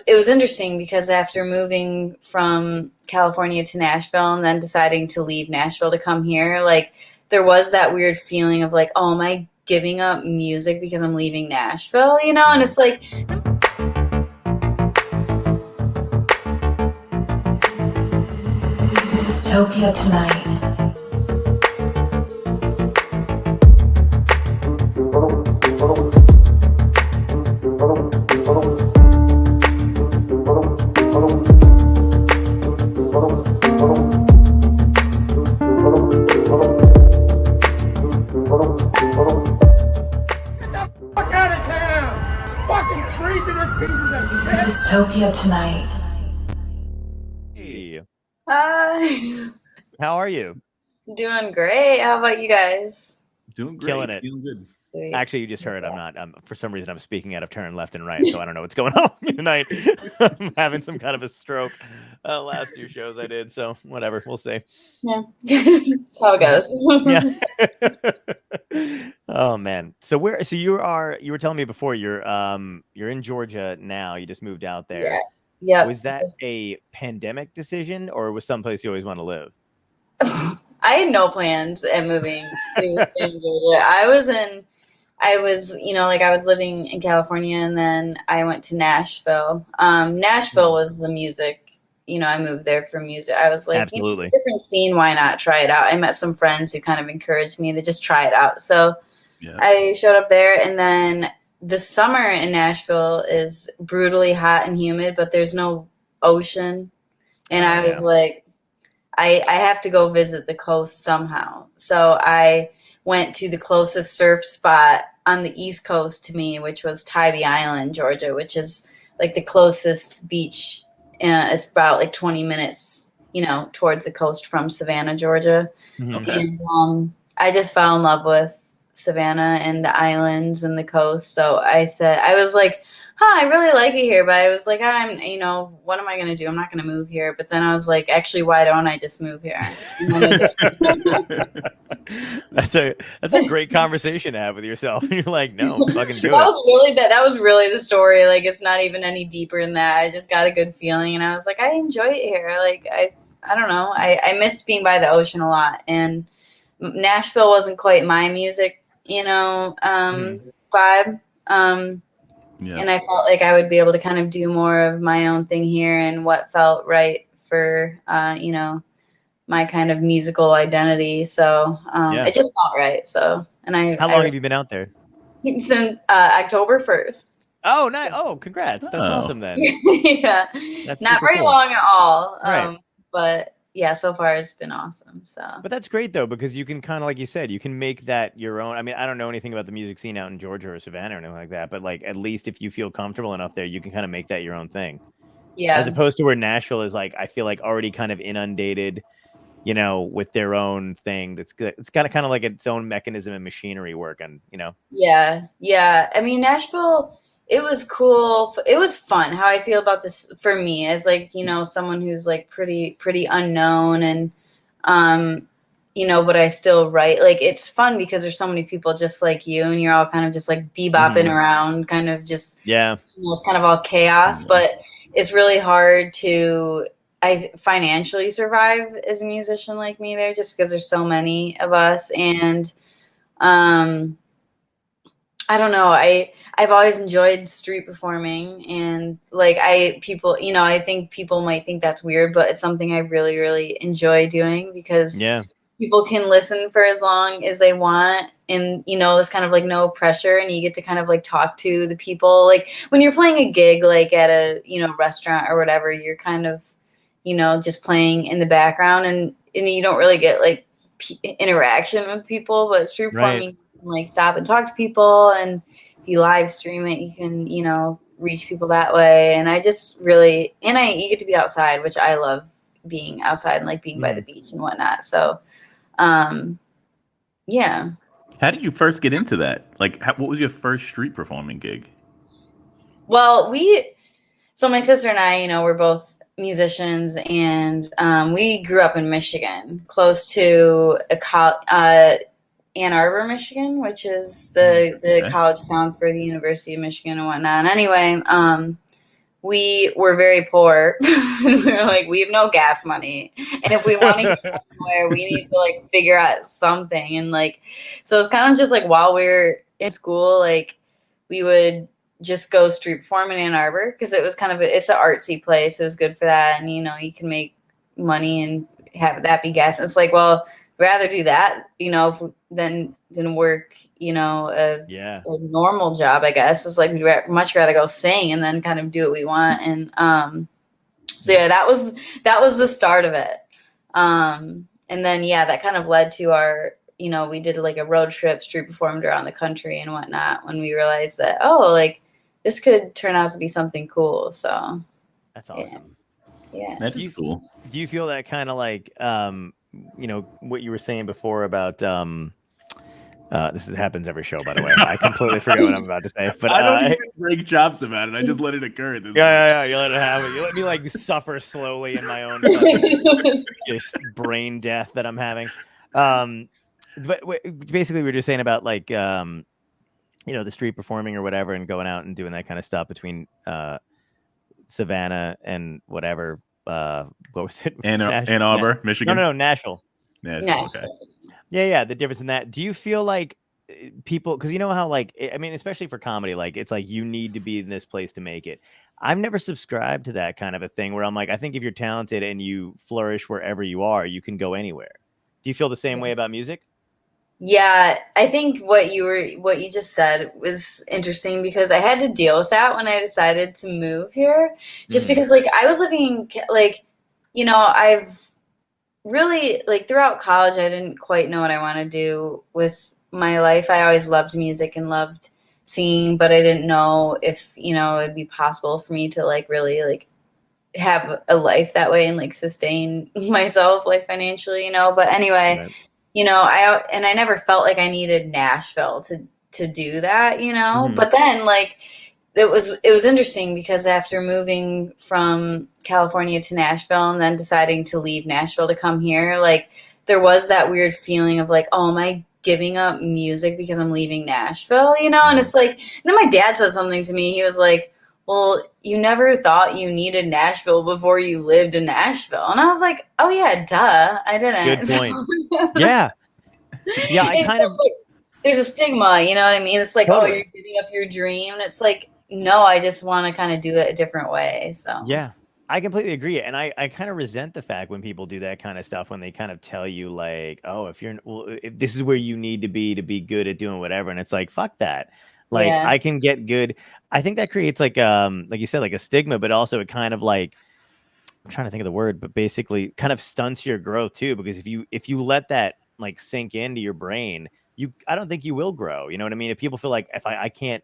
It was interesting because after moving from California to Nashville and then deciding to leave Nashville to come here, like there was that weird feeling of like, oh, am I giving up music because I'm leaving Nashville, you know? And it's like, Dystopia tonight. Dystopia tonight. Hey, uh, how are you? doing great. How about you guys? Doing great. Killing it. Feeling good. Sweet. Actually, you just heard for some reason, I'm speaking out of turn left and right, so I don't know what's going on with me tonight. I'm having some kind of a stroke. Last two shows I did, so whatever, we'll see. Yeah. That's how it goes. Yeah. Oh man. So you were telling me before you're in Georgia now. You just moved out there. Yeah. Yep. Was that a pandemic decision or was someplace you always want to live? I had no plans at moving to Georgia. I was, I was living in California and then I went to Nashville. Nashville was the music, I moved there for music. I was like, Absolutely. Different scene, why not try it out? I met some friends who kind of encouraged me to just try it out. So Yeah. I showed up there, and then the summer in Nashville is brutally hot and humid, but there's no ocean. And I was like, I have to go visit the coast somehow. So I went to the closest surf spot on the East Coast to me, which was Tybee Island, Georgia, which is like the closest beach. It's about like 20 minutes, towards the coast from Savannah, Georgia. Okay. And I just fell in love with Savannah and the islands and the coast. So I was like, I really like it here, but I was like, what am I going to do? I'm not going to move here. But then I was like, actually, why don't I just move here? And then I did. That's a great conversation to have with yourself. You're like, no, fucking do it. That was really the story. Like, it's not even any deeper than that. I just got a good feeling, and I was like, I enjoy it here. Like, I don't know. I missed being by the ocean a lot, and Nashville wasn't quite my music, vibe. Yeah. And I felt like I would be able to kind of do more of my own thing here and what felt right for, my kind of musical identity. So it just felt right. So, and How long have you been out there? Since October 1st. Oh, nice. Oh, congrats. That's awesome then. Yeah. That's not very cool. long at all. Right. But yeah, so far it's been awesome. So, but that's great though, because you can kind of, like you said, you can make that your own. I mean, I don't know anything about the music scene out in Georgia or Savannah or anything like that, but like at least if you feel comfortable enough there, you can kind of make that your own thing. Yeah. As opposed to where Nashville is like, I feel like already kind of inundated, with their own thing. It's got kind of like its own mechanism and machinery working, Yeah. Yeah. I mean, Nashville, it was cool. It was fun. How I feel about this for me as like, someone who's like pretty unknown and, but I still write. Like, it's fun because there's so many people just like you and you're all kind of just like bebopping around, kind of just, it's kind of all chaos, but it's really hard to, financially survive as a musician like me there just because there's so many of us. And, I don't know. I've always enjoyed street performing, and like I think people might think that's weird, but it's something I really, really enjoy doing because people can listen for as long as they want, and there's kind of like no pressure, and you get to kind of like talk to the people. Like when you're playing a gig, like at a restaurant or whatever, you're kind of just playing in the background, and you don't really get like interaction with people. But street performing, like stop and talk to people, and if you live stream it you can reach people that way. And I just really you get to be outside, which I love, being outside and like being by the beach and whatnot. So yeah. How did you first get into that? Like, what was your first street performing gig? Well, so my sister and I, we're both musicians, and we grew up in Michigan, close to Ann Arbor, Michigan, which is the college town for the University of Michigan and whatnot. And anyway, we were very poor. We were like, we have no gas money, and if we want to get somewhere, we need to like figure out something. And like, so it's kind of just like while we were in school, like we would just go street perform in Ann Arbor because it was kind of it's an artsy place. It was good for that, and you can make money and have that be gas. And it's like, well, rather do that, than work, a normal job, I guess. It's like we'd much rather go sing and then kind of do what we want. And so yeah, that was the start of it. And then that kind of led to our, we did like a road trip, street performed around the country and whatnot when we realized that, like this could turn out to be something cool. So that's awesome. Yeah. That is cool. Do you feel that kind of like, what you were saying before about, this happens every show, by the way. I completely forget what I'm about to say. But I don't even break chops about it. I just let it occur. Yeah. You let it happen. You let me like suffer slowly in my own just brain death that I'm having. But basically, we were just saying about like, the street performing or whatever, and going out and doing that kind of stuff between Savannah and whatever. What was it? Ann Arbor, Michigan. No, Nashville. Okay. Yeah. The difference in that. Do you feel like people, because you know how like, I mean, especially for comedy, like it's like you need to be in this place to make it. I've never subscribed to that kind of a thing where I'm like, I think if you're talented and you flourish wherever you are, you can go anywhere. Do you feel the same way about music? Yeah, I think what you just said was interesting because I had to deal with that when I decided to move here. Just because like I was living like, I've really like throughout college I didn't quite know what I want to do with my life. I always loved music and loved singing, but I didn't know if, it'd be possible for me to like really like have a life that way and like sustain myself like financially, But anyway, Right. I never felt like I needed Nashville to do that, But then like it was interesting because after moving from California to Nashville and then deciding to leave Nashville to come here, like there was that weird feeling of like, oh, am I giving up music because I'm leaving Nashville, And it's like, and then my dad said something to me. He was like, well, you never thought you needed Nashville before you lived in Nashville. And I was like, oh yeah, duh, I didn't. Good point. Yeah. I kind of, like, there's a stigma, you know what I mean? It's like, totally. Oh, you're giving up your dream. And it's like, no, I just want to kind of do it a different way. So yeah, I completely agree. And I kind of resent the fact when people do that kind of stuff, when they kind of tell you like, oh, if this is where you need to be good at doing whatever. And it's like, fuck that. Like I can get good. I think that creates like you said, like a stigma, but also it kind of like, I'm trying to think of the word, but basically kind of stunts your growth too. Because if you let that like sink into your brain, I don't think you will grow. You know what I mean? If people feel like if I can't,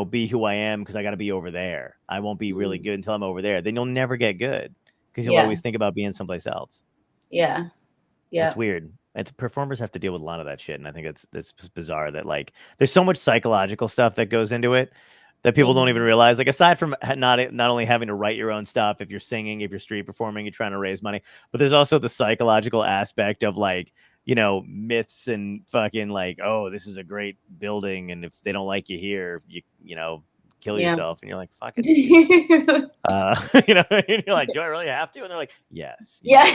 be who I am because I got to be over there, I won't be really good until I'm over there, then you'll never get good because you'll always think about being someplace else. Yeah. It's weird. Performers have to deal with a lot of that shit, and I think it's bizarre that like there's so much psychological stuff that goes into it that people don't even realize. Like aside from not only having to write your own stuff, if you're singing, if you're street performing, you're trying to raise money, but there's also the psychological aspect of like, myths and fucking like, oh, this is a great building, and if they don't like you here, you kill yourself, and you're like, fuck it. You're like, do I really have to? And they're like, yes. Yeah.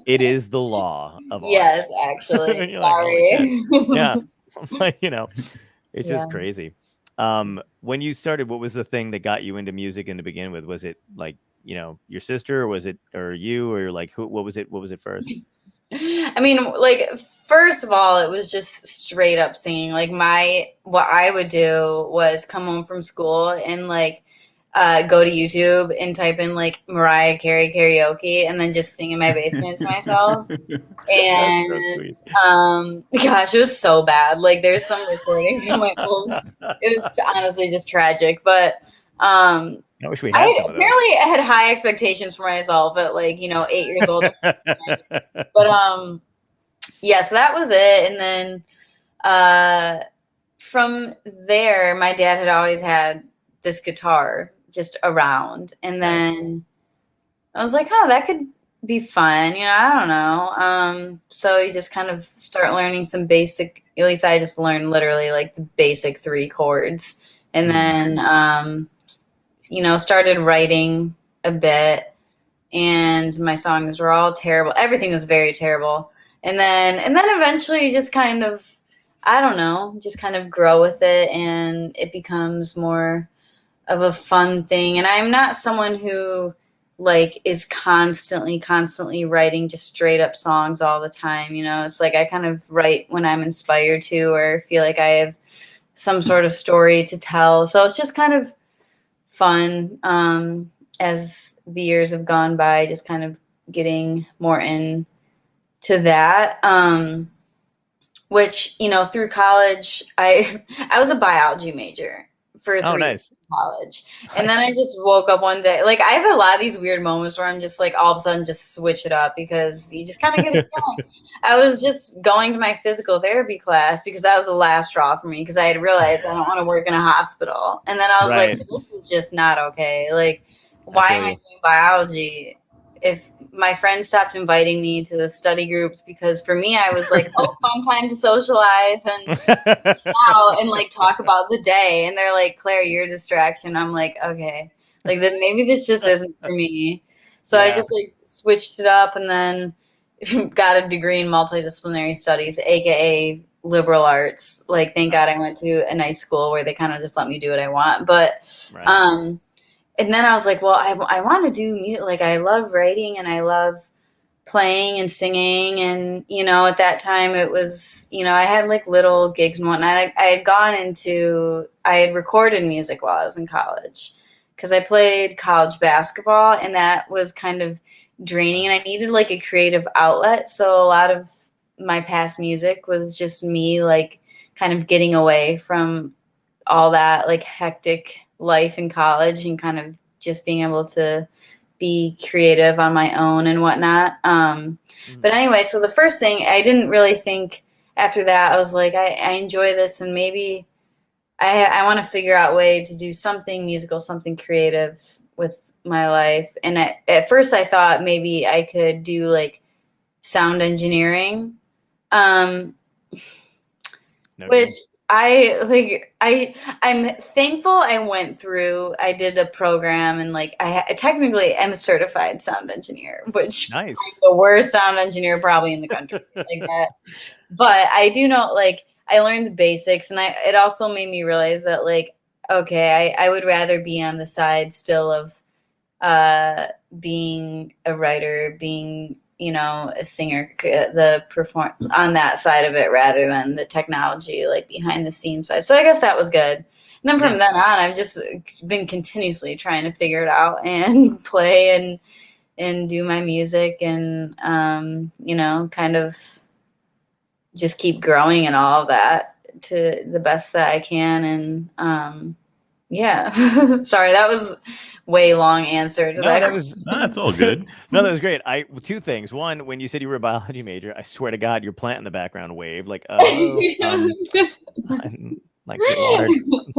It is the law of art. Yes, actually. And you're Sorry. like, yeah. It's just crazy. When you started, what was the thing that got you into music and to begin with? Was it like, your sister, or you, or like, what was it first? I mean, like, first of all, it was just straight up singing. Like what I would do was come home from school and like go to YouTube and type in like Mariah Carey karaoke and then just sing in my basement to myself. And gosh, it was so bad. Like there's some recordings in my phone. It was honestly just tragic. But I wish we had some of those. Apparently I had high expectations for myself at like, 8 years old. But yeah, so that was it. And then from there, my dad had always had this guitar just around. And then I was like, oh, that could be fun. I don't know. So you just kind of start learning some basic, at least I just learned literally like the basic 3 chords. And then you know, started writing a bit, and my songs were all terrible. Everything was very terrible. And then eventually just kind of, I don't know, just kind of grow with it, and it becomes more of a fun thing. And I'm not someone who like is constantly writing just straight up songs all the time. You know, it's like I kind of write when I'm inspired to, or feel like I have some sort of story to tell. So it's just kind of fun, as the years have gone by, just kind of getting more into that. Which, you know, through college, I was a biology major for 3 years in college. And then I just woke up one day. Like, I have a lot of these weird moments where I'm just like, all of a sudden just switch it up, because you just kind of get a feeling. I was just going to my physical therapy class because that was the last straw for me, because I had realized I don't want to work in a hospital. And then I was like, this is just not okay. Like, why am I doing biology? If my friends stopped inviting me to the study groups, because for me, I was like, oh, fun time to socialize and out and like talk about the day. And they're like, Claire, you're a distraction. I'm like, okay, like then maybe this just isn't for me. So I just like switched it up, and then got a degree in multidisciplinary studies, aka liberal arts. Like, thank God I went to a nice school where they kind of just let me do what I want. But and then I was like, well, I want to do music. Like, I love writing and I love playing and singing. And, you know, at that time it was, you know, I had like little gigs and whatnot. I had recorded music while I was in college, because I played college basketball, and that was kind of draining, and I needed like a creative outlet. So a lot of my past music was just me like kind of getting away from all that like hectic life in college, and kind of just being able to be creative on my own and whatnot. But anyway, so the first thing, I didn't really think after that, I was like, I enjoy this, and maybe I want to figure out a way to do something musical, something creative with my life. And at first I thought maybe I could do like sound engineering, which I'm thankful I did a program, and like I technically am a certified sound engineer, which I'm the worst sound engineer probably in the country like that. But I do know, like, I learned the basics, and it also made me realize that, like, okay, I would rather be on the side still of being a writer, being, you know, a singer, on that side of it, rather than the technology, like behind the scenes side. So I guess that was good. And then from then on, I've just been continuously trying to figure it out and play and do my music, and you know, kind of just keep growing and all of that to the best that I can. And yeah, sorry, that was way long answer to that. That was that's all good. No, that was great. Two things. One, when you said you were a biology major, I swear to God, your plant in the background waved like, like water.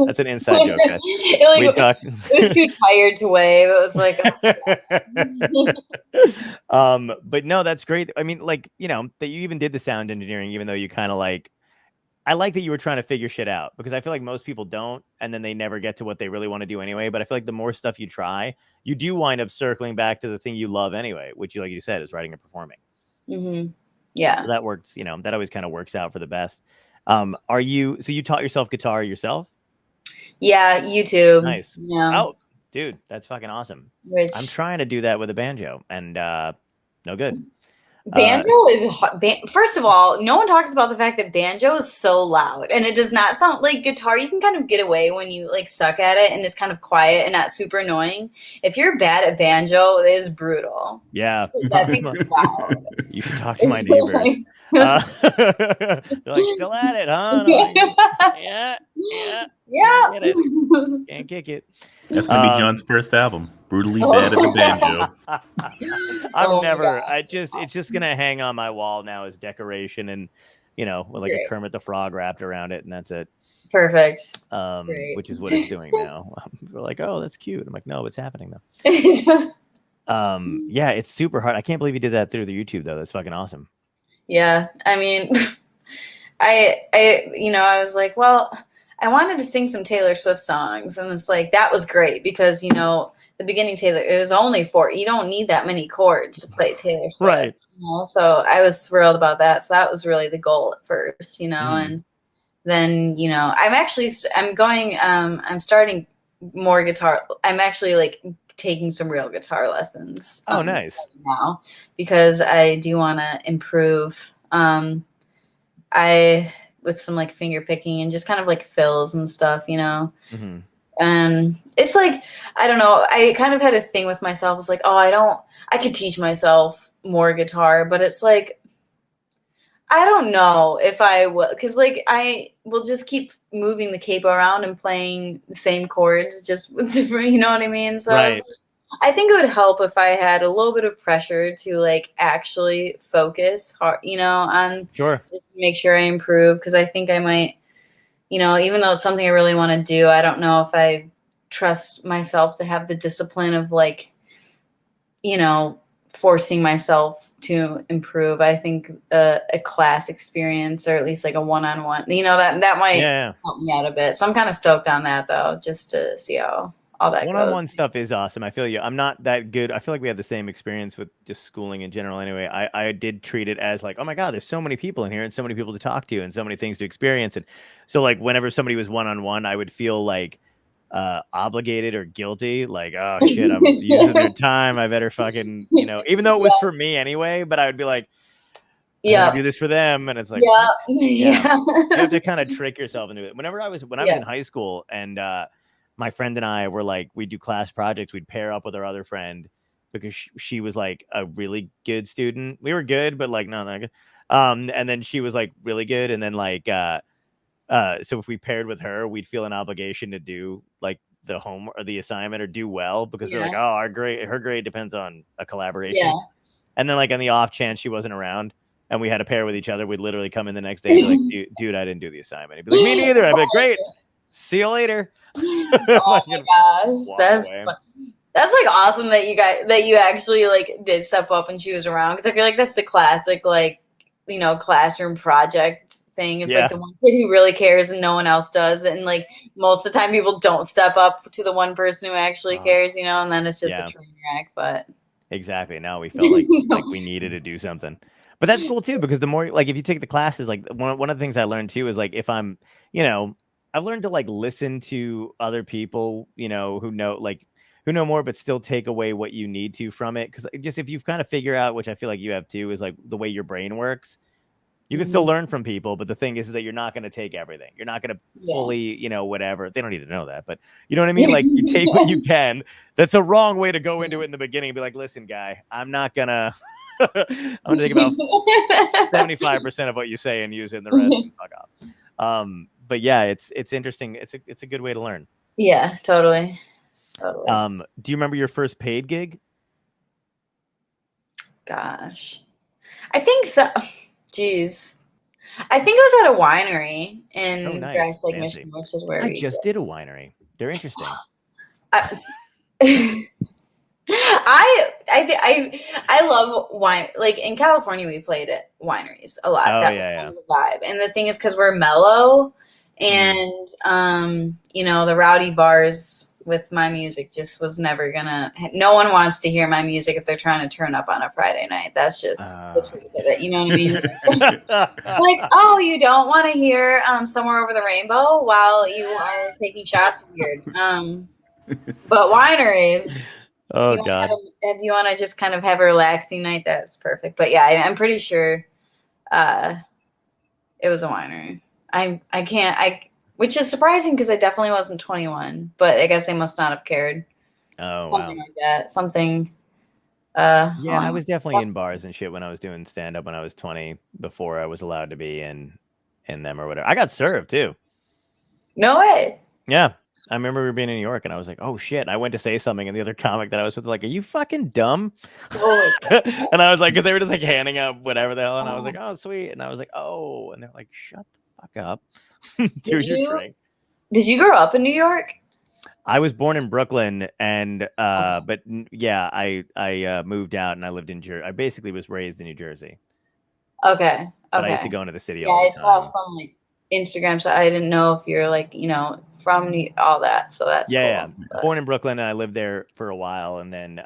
That's an inside joke. It was too tired to wave. It was like, but no, that's great. I mean, like, you know, that you even did the sound engineering, even though you kind of like, I like that you were trying to figure shit out, because I feel like most people don't, and then they never get to what they really want to do anyway. But I feel like the more stuff you try, you do wind up circling back to the thing you love anyway, which, like you said, is writing and performing. Yeah. So that works, you know, that always kind of works out for the best. So you taught yourself guitar yourself? Yeah, YouTube. Nice. Yeah. Oh, dude, that's fucking awesome. I'm trying to do that with a banjo, and no good. Banjo is first of all, no one talks about the fact that banjo is so loud, and it does not sound like guitar. You can kind of get away when you like suck at it, and it's kind of quiet and not super annoying. If you're bad at banjo, it is brutal. Yeah, that thing is loud. You should talk to my neighbors. They're like, still at it, huh? Yeah. Get it. Can't kick it. That's gonna be John's first album. Brutally bad at the banjo. It's just gonna hang on my wall now as decoration, and you know, with like a Kermit the Frog wrapped around it, and that's it. Perfect. Which is what it's doing now. We're like, oh, that's cute. I'm like, no, it's happening though. Yeah, it's super hard. I can't believe you did that through the YouTube though. That's fucking awesome. Yeah, I mean, I you know, I was like, well, I wanted to sing some Taylor Swift songs, and it's like that was great because the beginning Taylor, it was only 4. You don't need that many chords to play Taylor Swift, right? So I was thrilled about that. So that was really the goal at first, and then I'm starting more guitar. I'm actually like taking some real guitar lessons. Oh, nice. Now, because I do want to improve. With some like finger picking and just kind of like fills and stuff, And it's like, I don't know. I kind of had a thing with myself. It's like, I could teach myself more guitar, but it's like, I don't know if I will, because like I will just keep moving the capo around and playing the same chords, just with different, you know what I mean? So right. I think it would help if I had a little bit of pressure to like actually focus hard, on make sure I improve, because I think I might, even though it's something I really want to do, I don't know if I trust myself to have the discipline of like, forcing myself to improve. I think a class experience, or at least like a one-on-one, that might help me out a bit. So I'm kind of stoked on that though, just to see how all that one-on-one stuff is awesome. I feel you. I'm not that good. I feel like we had the same experience with just schooling in general anyway. I did treat it as like, oh my God, there's so many people in here and so many people to talk to and so many things to experience. And so like whenever somebody was one-on-one, I would feel like obligated or guilty, like, oh shit, I'm using their time, I better fucking, even though it was for me anyway, but I would be like, I do this for them, and it's like, you have to kind of trick yourself into it. When I was in high school, and my friend and I were like, we'd do class projects, we'd pair up with our other friend because she was like a really good student. We were good, but like not that good. And then she was like really good, and then like so if we paired with her, we'd feel an obligation to do like the homework or the assignment or do well, because we're like, oh, her grade depends on a collaboration. Yeah. And then like on the off chance she wasn't around and we had to pair with each other, we'd literally come in the next day and be like, dude, I didn't do the assignment. He'd be like, me neither. I'd be like, great, see you later. Oh my gosh, that's like awesome that you actually like did step up and she was around, because I feel like that's the classic like classroom project thing. It's like the one kid who really cares and no one else does, and like most of the time people don't step up to the one person who actually cares, and then it's just a train wreck. But exactly, now we felt like we needed to do something. But that's cool too, because the more like if you take the classes, like one of the things I learned too is like if I'm I've learned to like listen to other people who know more but still take away what you need to from it, because just if you've kind of figure out, which I feel like you have too, is like the way your brain works. You can still learn from people, but the thing is that you're not going to take everything. You're not going to fully, whatever. They don't need to know that, but you know what I mean? Like you take what you can. That's a wrong way to go into it in the beginning and be like, listen, guy, I'm not going to, I'm going to take about 75% of what you say and use it, and the rest and fuck off. But yeah, it's interesting. It's a good way to learn. Yeah, totally. Do you remember your first paid gig? Gosh, I think so. Jeez, I think it was at a winery in Grass Lake, Michigan, which is where I just did a winery. They're interesting. I love wine. Like in California, we played at wineries a lot. Oh, that was kind of the vibe. And the thing is, because we're mellow, and the rowdy bars with my music just was never gonna. No one wants to hear my music if they're trying to turn up on a Friday night. That's just the truth of it. You know what I mean? Like, oh, you don't want to hear "Somewhere Over the Rainbow" while you are taking shots. Weird. But wineries. Oh God! If you want to just kind of have a relaxing night, that's perfect. But yeah, I'm pretty sure it was a winery. Which is surprising because I definitely wasn't 21. But I guess they must not have cared. Oh, something like that. Something. Yeah, I was definitely in bars and shit when I was doing stand up when I was 20, before I was allowed to be in them or whatever. I got served too. No way. Yeah. I remember we were being in New York and I was like, oh shit. And I went to say something and the other comic that I was with was like, are you fucking dumb? Oh and I was like, because they were just like handing out whatever the hell. And I was like, oh, sweet. And I was like, oh. And they're like, shut the fuck up. Do your drink. Did you grow up in New York? I was born in Brooklyn, and but yeah, I moved out and I lived in Jersey. I basically was raised in New Jersey. Okay. But I used to go into the city. Yeah, I saw from like Instagram, so I didn't know if you're like, from all that. So that's cool. Yeah. Born in Brooklyn, and I lived there for a while, and then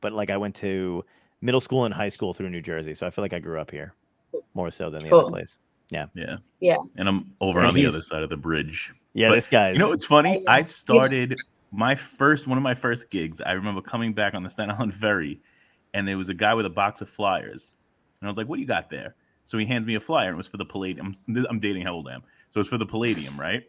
but like I went to middle school and high school through New Jersey, so I feel like I grew up here more so than the other place. Yeah. And I'm over on the other side of the bridge. Yeah, but this guy's. You know what's funny? I started one of my first gigs. I remember coming back on the Staten Island Ferry, and there was a guy with a box of flyers, and I was like, "What do you got there?" So he hands me a flyer, and it was for the Palladium. I'm dating how old I am, so it's for the Palladium, right?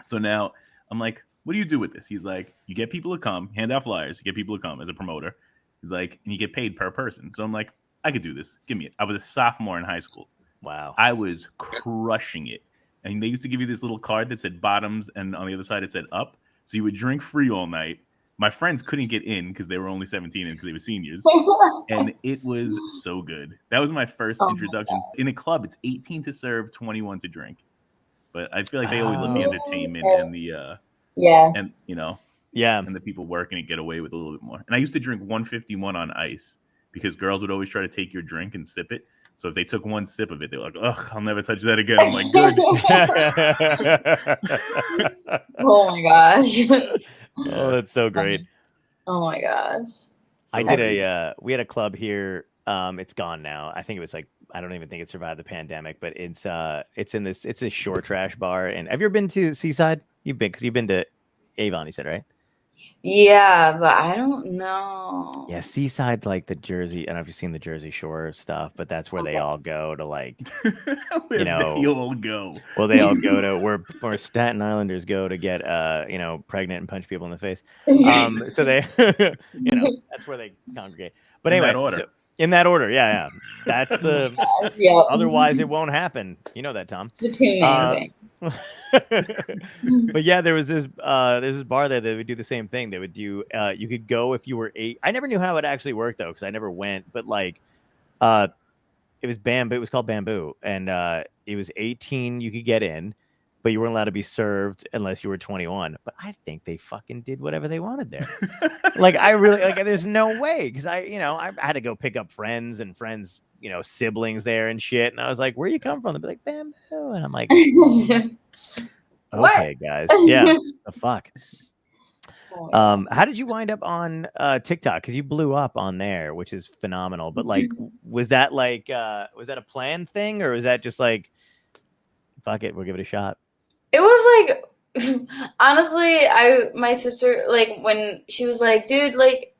So now I'm like, "What do you do with this?" He's like, "You get people to come, hand out flyers, you get people to come as a promoter." He's like, "And you get paid per person." So I'm like, "I could do this. Give me it." I was a sophomore in high school. Wow. I was crushing it. And they used to give you this little card that said bottoms, and on the other side it said up. So you would drink free all night. My friends couldn't get in because they were only 17 and because they were seniors. And it was so good. That was my first introduction. In a club, it's 18 to serve, 21 to drink. But I feel like they always let the entertainment and the and and the people working it get away with a little bit more. And I used to drink 151 on ice because girls would always try to take your drink and sip it. So if they took one sip of it, they were like, "Ugh, I'll never touch that again." I'm like, "Good." Oh my gosh. Oh, that's so great. Oh my gosh. I did we had a club here. It's gone now. I think it was like, I don't even think it survived the pandemic, but it's a shore trash bar. And have you ever been to Seaside? You've been to Avon, you said, right? Yeah, but I don't know. Yeah, Seaside's like the Jersey. I don't know if you've seen the Jersey Shore stuff, but that's where they all go to, like, they all go. Well, they all go to where Staten Islanders go to get pregnant and punch people in the face. So they that's where they congregate. But anyway, in that order, yeah. That's the otherwise it won't happen. You know that, Tom. The two main thing. But yeah, there's this bar there that would do the same thing. They would do you could go if you were 8. I never knew how it actually worked though, because I never went, but like it was Bamboo, it was called Bamboo, and it was 18 you could get in, but you weren't allowed to be served unless you were 21. But I think they fucking did whatever they wanted there. Like, I really, like, there's no way, because I had to go pick up friends and friends, siblings there and shit, and I was like, "Where you come from?" They'd be like, "Bamboo," and I'm like, "Okay, guys, yeah, the fuck." How did you wind up on TikTok? Because you blew up on there, which is phenomenal. But like, was that a planned thing, or was that just like, fuck it, we'll give it a shot? It was like, honestly, my sister, like, when she was like, "Dude, like,"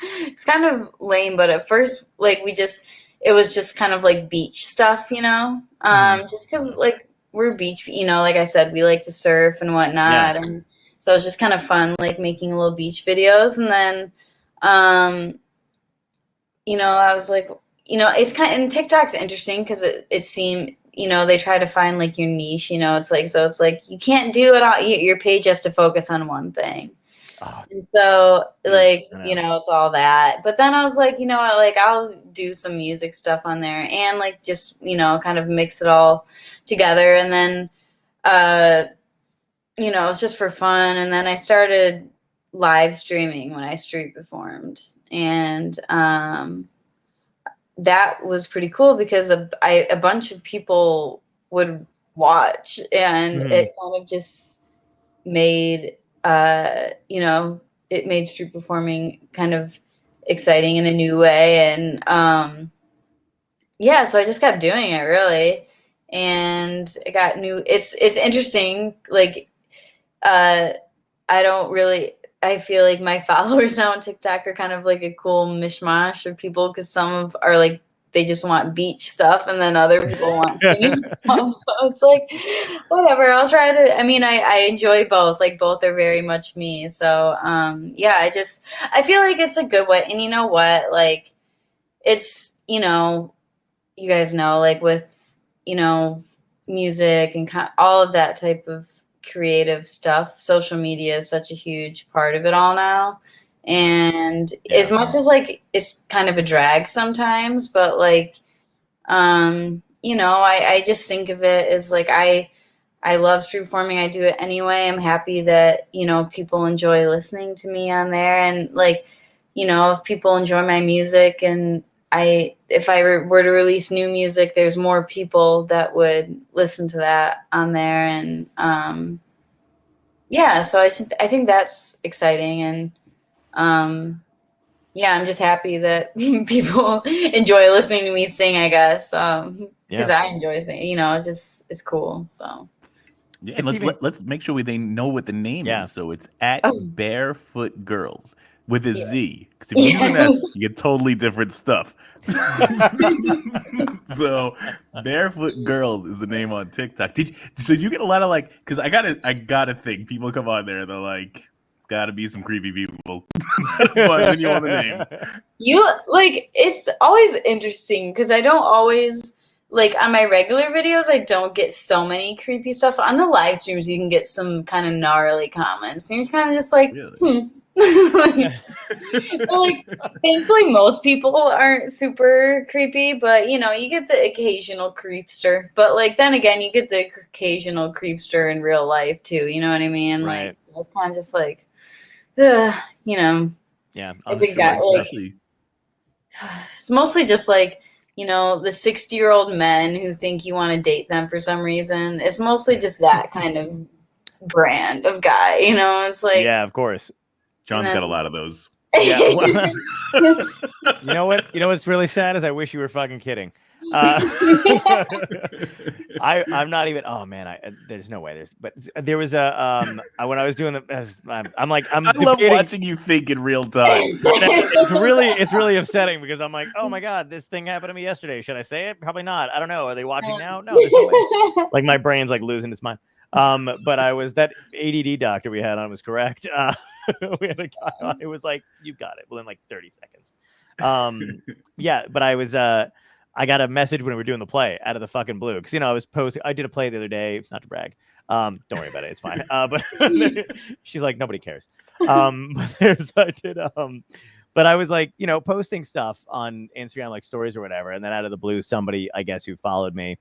it's kind of lame, but at first, like, it was just kind of like beach stuff, just because, like, we're beach, like I said, we like to surf and whatnot, and so it's just kind of fun, like, making little beach videos. And then, I was like, it's kind of, and TikTok's interesting because it seemed, they try to find like your niche, it's like you can't do it all. Your page has to focus on one thing. And so, like, it's all that. But then I was like, like, I'll do some music stuff on there and, like, just, kind of mix it all together. And then, it's just for fun. And then I started live streaming when I street performed. And that was pretty cool because a bunch of people would watch. And it kind of just made it made street performing kind of exciting in a new way. And so I just kept doing it, really. And it got it's interesting. Like, I feel like my followers now on TikTok are kind of like a cool mishmash of people, because some are like, they just want beach stuff, and then other people want singing stuff. So it's like, whatever, I'll try to, I enjoy both. Like, both are very much me. So, I feel like it's a good way. And you know what? Like, it's, you guys know, like, with, music and all of that type of creative stuff, social media is such a huge part of it all now. And as much as, like, it's kind of a drag sometimes, but, like, I just think of it as, like, I love street performing. I do it anyway. I'm happy that, people enjoy listening to me on there. And, like, if people enjoy my music and if I were to release new music, there's more people that would listen to that on there, and so I think that's exciting, and I'm just happy that people enjoy listening to me sing, I guess, because I enjoy singing. It's cool. So yeah, let's make sure they know what the name is. So it's at Barefoot Girls with a Z. Because if you use an S, you get totally different stuff. So Barefoot Girls is the name on TikTok. So you get a lot of because I gotta think people come on there and they're like, it's gotta be some creepy people. But then you want the name. It's always interesting because I don't always on my regular videos, I don't get so many creepy stuff. On the live streams, you can get some kind of gnarly comments, and you're kind of just like, really? But thankfully, most people aren't super creepy, but you get the occasional creepster. But then again, you get the occasional creepster in real life too. You know what I mean? Right. It's kind of just Yeah. As a guy, it's mostly just the 60-year-old men who think you want to date them for some reason. It's mostly just that kind of brand of guy. It's yeah, of course. John's got a lot of those. Yeah. Well, you know what? You know what's really sad is I wish you were fucking kidding. I'm not even. Oh man, there's no way. There was a when I was doing I'm love watching you think in real time. It's really upsetting because I'm like, oh my god, this thing happened to me yesterday. Should I say it? Probably not. I don't know. Are they watching now? No, there's no way. My brain's losing its mind. But I was that ADD doctor we had on was correct. We had a guy on. It was you got it within 30 seconds. But I was I got a message when we were doing the play out of the fucking blue because I was posting. I did a play the other day, not to brag. Don't worry about it, it's fine. But she's like, nobody cares. But I was posting stuff on Instagram stories or whatever, and then out of the blue, somebody I guess who followed me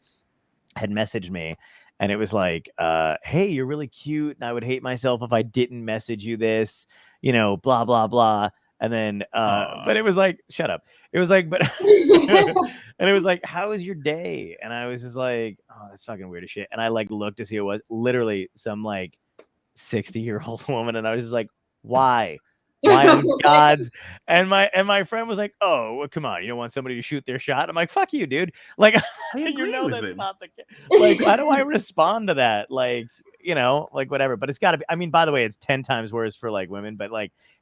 had messaged me. And it was hey, you're really cute, and I would hate myself if I didn't message you this, blah, blah, blah. And then, but it was shut up. It was but, and it was how was your day? And I was just oh, that's fucking weird as shit. And I looked to see who it was, literally some 60-year-old woman. And I was just why? Why on God's? And my friend was oh, well, come on, you don't want somebody to shoot their shot? I'm like, fuck you, dude. That's not the case. How do I respond to that? Whatever. But it's got to be. I mean, by the way, it's 10 times worse for women, but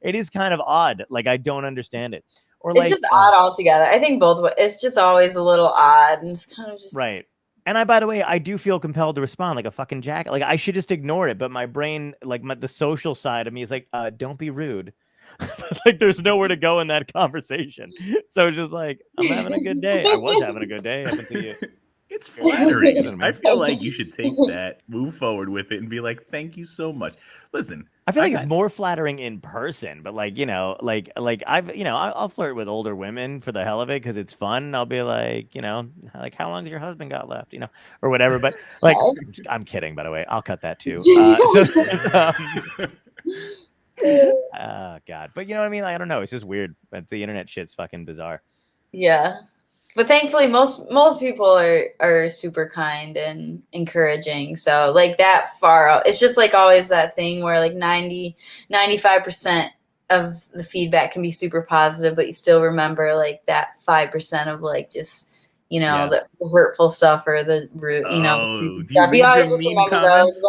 it is kind of odd. I don't understand it. Or it's just odd altogether. I think both. It's just always a little odd, and it's kind of just right. And by the way, I do feel compelled to respond like a fucking jack. I should just ignore it, but my brain, the social side of me is don't be rude. But there's nowhere to go in that conversation. So it's just I'm having a good day. I was having a good day up until you. It's flattering. I feel you should take that, move forward with it, and be thank you so much. Listen, I feel it's more flattering in person, but I'll flirt with older women for the hell of it because it's fun. I'll be how long does your husband got left, or whatever. But I'm kidding, by the way. I'll cut that too. Oh god, but you know what I mean. I don't know. It's just weird. But the internet shit's fucking bizarre. Yeah. But thankfully, most people are super kind and encouraging. So that far out, it's just always that thing where 95% of the feedback can be super positive, but you still remember that 5% of just the hurtful stuff or the rude, the stuff. You always just remember those.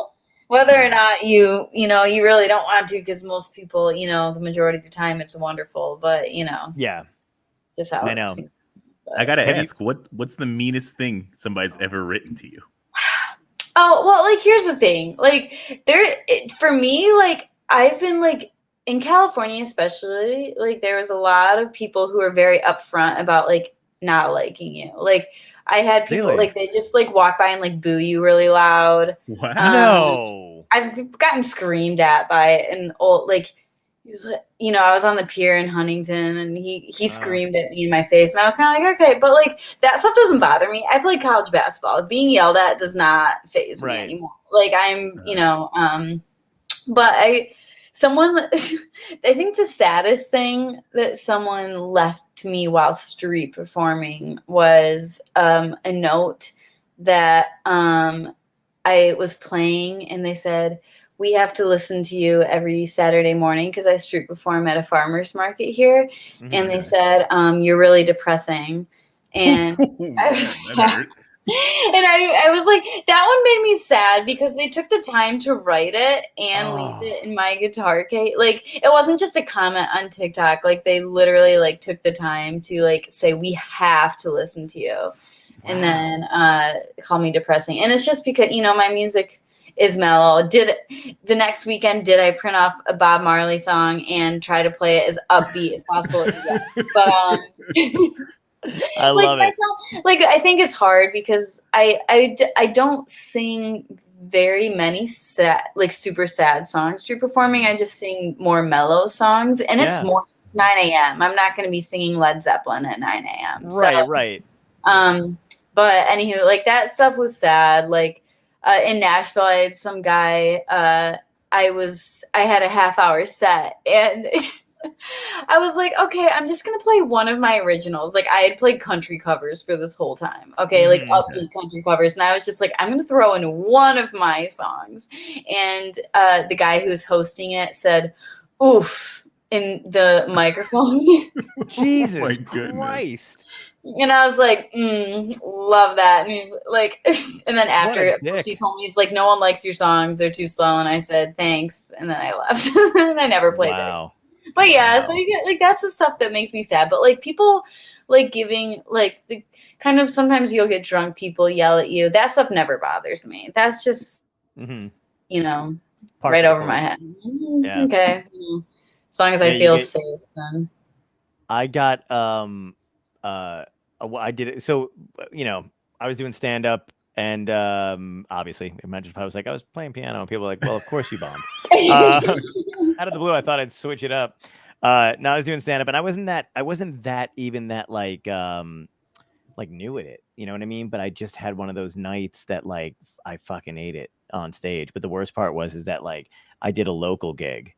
Whether or not you really don't want to, because most people, the majority of the time it's wonderful, but yeah, just how I know. I gotta ask, what's the meanest thing somebody's ever written to you? Oh, well, here's the thing. For me, I've been in California, especially, there was a lot of people who were very upfront about not liking you. I had people really? They just walk by and boo you really loud. Wow. No. I've gotten screamed at by an old he was I was on the pier in Huntington, and he screamed at me in my face, and I was kind of okay, but that stuff doesn't bother me. I play college basketball. Being yelled at does not faze me anymore. I'm but someone, I think the saddest thing that someone left to me while street performing was a note that I was playing, and they said, "We have to listen to you every Saturday morning," because I street perform at a farmer's market here. And they said, "You're really depressing." And I was sad. And I was like, that one made me sad because they took the time to write it and leave it in my guitar case. Like, it wasn't just a comment on TikTok. Like, they literally like took the time to like say, "We have to listen to you." And then call me depressing. And it's just because, you know, my music is mellow. The next weekend, did I print off a Bob Marley song and try to play it as upbeat as possible? Yeah. But I love it. Like, I think it's hard because I don't sing very many sad, like super sad songs street performing. I just sing more mellow songs, and it's 9 a.m. I'm not going to be singing Led Zeppelin at 9 a.m. Right. But anywho, like, that stuff was sad. Like, in Nashville, I had some guy, I had a half-hour set, and I was like, okay, I'm just gonna play one of my originals. Like, I had played country covers for this whole time. Okay, like upbeat country covers. And I was just like, I'm gonna throw in one of my songs. And the guy who was hosting it said, "Oof," in the microphone. Jesus Christ. And I was like, love that. And he's like, and then after, of course, he told me, he's like, "No one likes your songs. They're too slow." And I said, "Thanks." And then I left. And I never played it. But yeah, so you get, like, that's the stuff that makes me sad. But like, people like giving, like, the kind of, sometimes you'll get drunk, people yell at you. That stuff never bothers me. That's just, you know, right over my head. Yeah. Okay. As long as I feel safe, then. I got I did it. So, you know, I was doing stand up, and obviously, imagine if I was playing piano, and people were like, "Well, of course you bombed." Out of the blue, I thought I'd switch it up. Now I was doing stand up, and I wasn't that like new at it. You know what I mean? But I just had one of those nights that like I fucking ate it on stage. But the worst part is that like I did a local gig.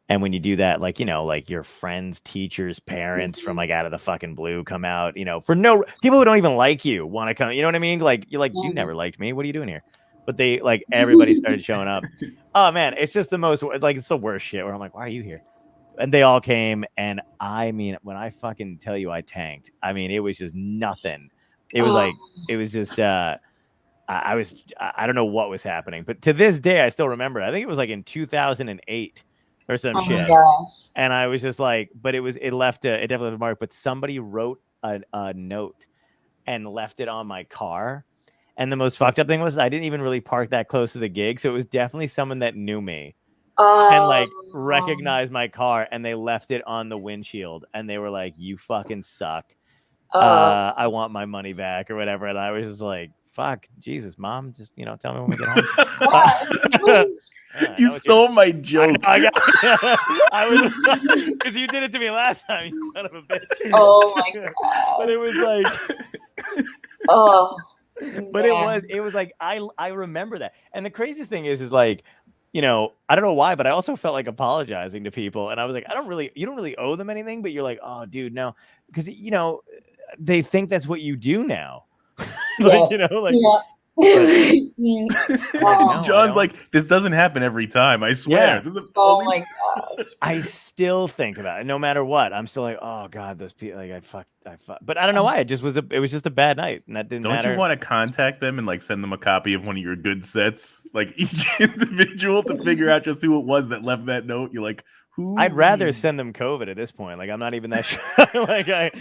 And when you do that, like, you know, like your friends, teachers, parents from like out of the fucking blue come out, you know, for no people who don't even like you want to come. You know what I mean? Like, you're like, you never liked me. What are you doing here? But they like everybody started showing up. Oh man, it's just the most, like, it's the worst shit where I'm like, why are you here? And they all came. And I mean, when I fucking tell you I tanked, I mean, it was just nothing. It was like, it was just, I don't know what was happening, but to this day, I still remember it. I think it was like in 2008. Or some shit. And I was just like, but it definitely left a mark. But somebody wrote a note and left it on my car. And the most fucked up thing was I didn't even really park that close to the gig. So it was definitely someone that knew me and like recognized my car, and they left it on the windshield, and they were like, "You fucking suck. I want my money back," or whatever. And I was just like, fuck, Jesus, Mom, just, you know, tell me when we get home. You stole my joke. I was, because you did it to me last time, you son of a bitch. Oh my God. But it was like, but it was like, I remember that. And the craziest thing is like, you know, I don't know why, but I also felt like apologizing to people. And I was like, you don't really owe them anything, but you're like, oh dude, no. Because, you know, they think that's what you do now. Like, you know, like, no, John's like, this doesn't happen every time. I swear. Yeah. Oh my God. I still think about it. No matter what, I'm still like, oh God, those people, like, I fuck. But I don't know why. It was just a bad night, and that didn't matter. Don't you want to contact them and like send them a copy of one of your good sets, like each individual, to figure out just who it was that left that note? You're like, who? I'd rather send them COVID at this point. Like, I'm not even that sure. Like, I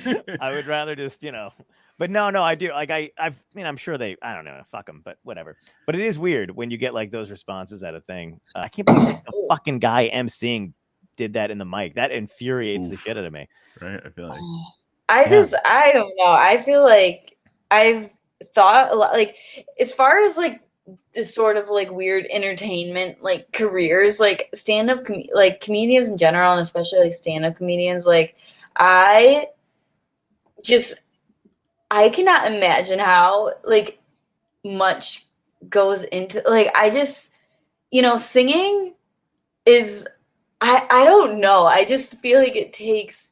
would rather just, you know. But no, I do. Like, I mean, I'm sure I don't know, fuck them, but whatever. But it is weird when you get like those responses at a thing. I can't believe the fucking guy emceeing did that in the mic. That infuriates the shit out of me. Right? I feel like. I don't know. I feel like I've thought a lot, like, as far as like this sort of like weird entertainment like careers, like stand-up like comedians in general, and especially like stand-up comedians, like I cannot imagine how like much goes into, like, I just, you know, singing is I don't know. I just feel like it takes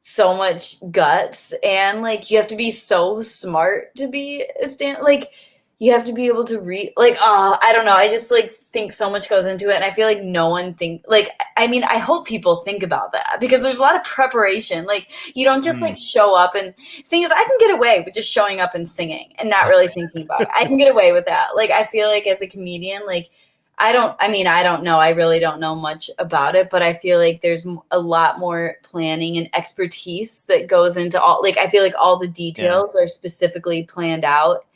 so much guts, and like you have to be so smart to be a stand, like you have to be able to read, like I don't know, I just like think so much goes into it, and I feel like no one think, like, I mean, I hope people think about that, because there's a lot of preparation. Like you don't just like show up, and thing is, I can get away with just showing up and singing and not really thinking about it. I can get away with that. Like I feel like as a comedian, like I don't know. I really don't know much about it, but I feel like there's a lot more planning and expertise that goes into all, like, I feel like all the details are specifically planned out.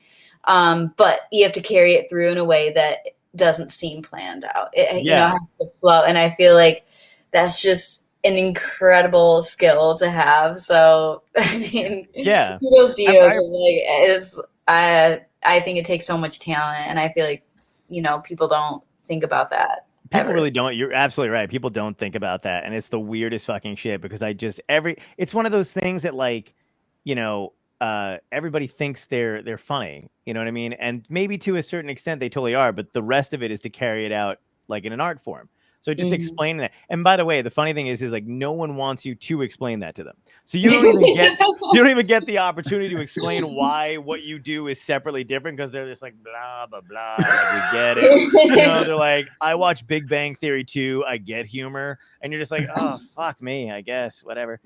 But you have to carry it through in a way that doesn't seem planned out. You know, has to flow. And I feel like that's just an incredible skill to have. So, I mean, kudos to you. I think it takes so much talent, and I feel like, you know, people don't think about that. People really don't. You're absolutely right. People don't think about that. And it's the weirdest fucking shit, because it's one of those things that, like, you know, everybody thinks they're funny. You know what I mean? And maybe to a certain extent they totally are, but the rest of it is to carry it out like in an art form. So just explain that. And by the way, the funny thing is like no one wants you to explain that to them. So you don't even get the opportunity to explain why what you do is separately different, because they're just like blah blah blah. Like, we get it. You know, they're like, I watch Big Bang Theory 2. I get humor, and you're just like, oh fuck me, I guess whatever.